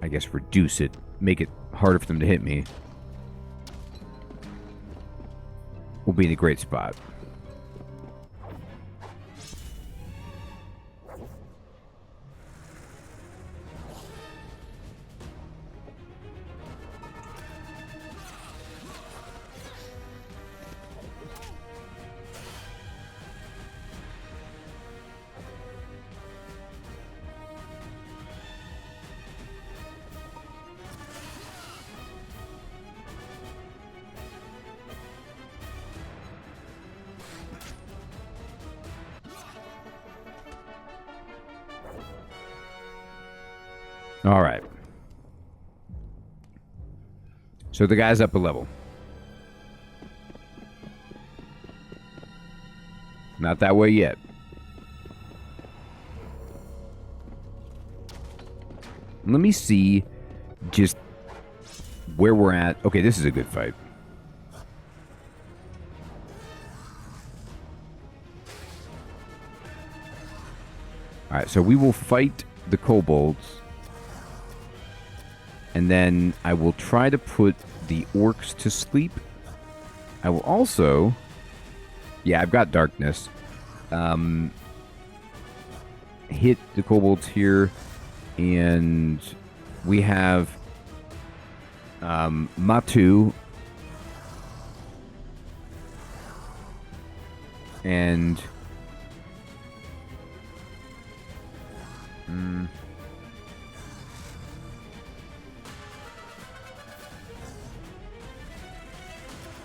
Speaker 1: I guess reduce it, make it harder for them to hit me, we'll be in a great spot. All right. So the guy's up a level. Not that way yet. Let me see just where we're at. Okay, this is a good fight. Alright, so we will fight the kobolds. And then I will try to put the orcs to sleep. I will also... Yeah, I've got darkness. Hit the kobolds here. And we have Matu. And...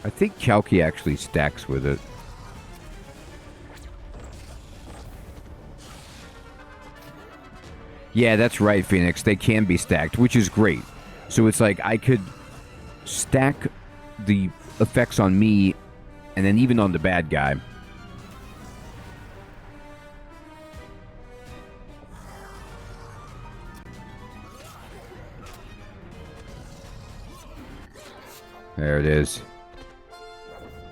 Speaker 1: I think Chalky actually stacks with it. Yeah, that's right, Phoenix. They can be stacked, which is great. So it's like I could stack the effects on me and then even on the bad guy. There it is.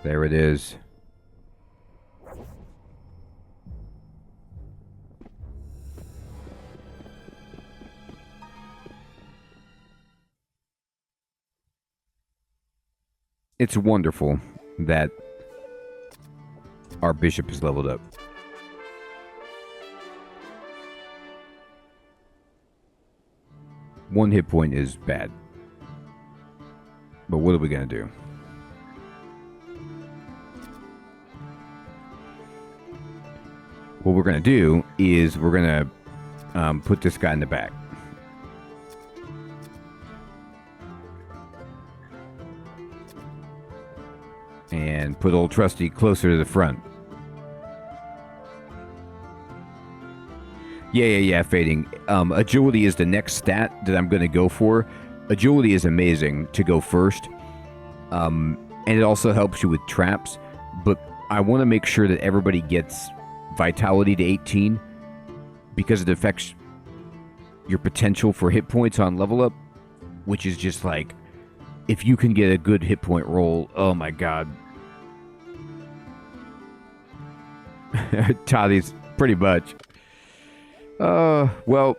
Speaker 1: There it is. It's wonderful that our bishop is leveled up. One hit point is bad. But what are we going to do? What we're going to do is we're going to put this guy in the back. And put old Trusty closer to the front. Yeah, fading. Agility is the next stat that I'm going to go for. Agility is amazing to go first. And it also helps you with traps. But I want to make sure that everybody gets Vitality to 18. Because it affects your potential for hit points on level up. Which is just like, if you can get a good hit point roll, oh my god. Toddy's pretty much. Well,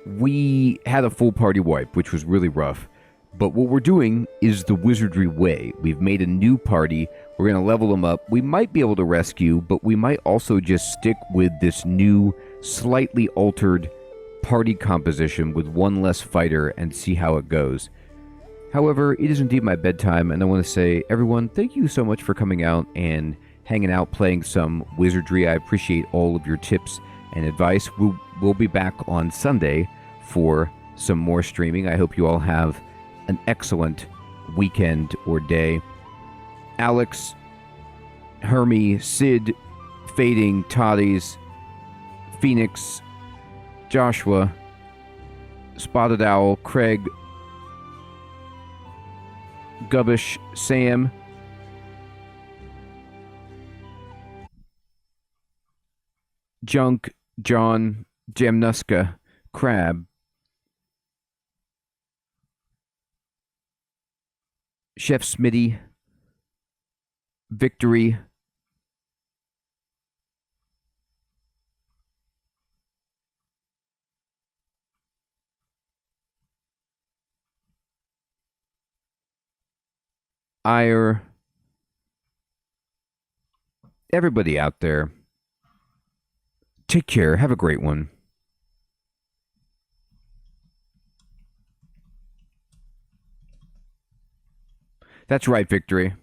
Speaker 1: we had a full party wipe, which was really rough. But what we're doing is the Wizardry way. We've made a new party. We're going to level them up. We might be able to rescue, but we might also just stick with this new, slightly altered party composition with one less fighter and see how it goes. However, it is indeed my bedtime, and I want to say, everyone, thank you so much for coming out and hanging out, playing some Wizardry. I appreciate all of your tips and advice. We'll be back on Sunday for some more streaming. I hope you all have an excellent weekend or day. Alex, Hermie, Sid, Fading, Toddies, Phoenix, Joshua, Spotted Owl, Craig, Gubbish, Sam, Junk, John, Jamnuska, Crab, Chef Smitty, Victory, Ire, everybody out there. Take care. Have a great one. That's right, Victory.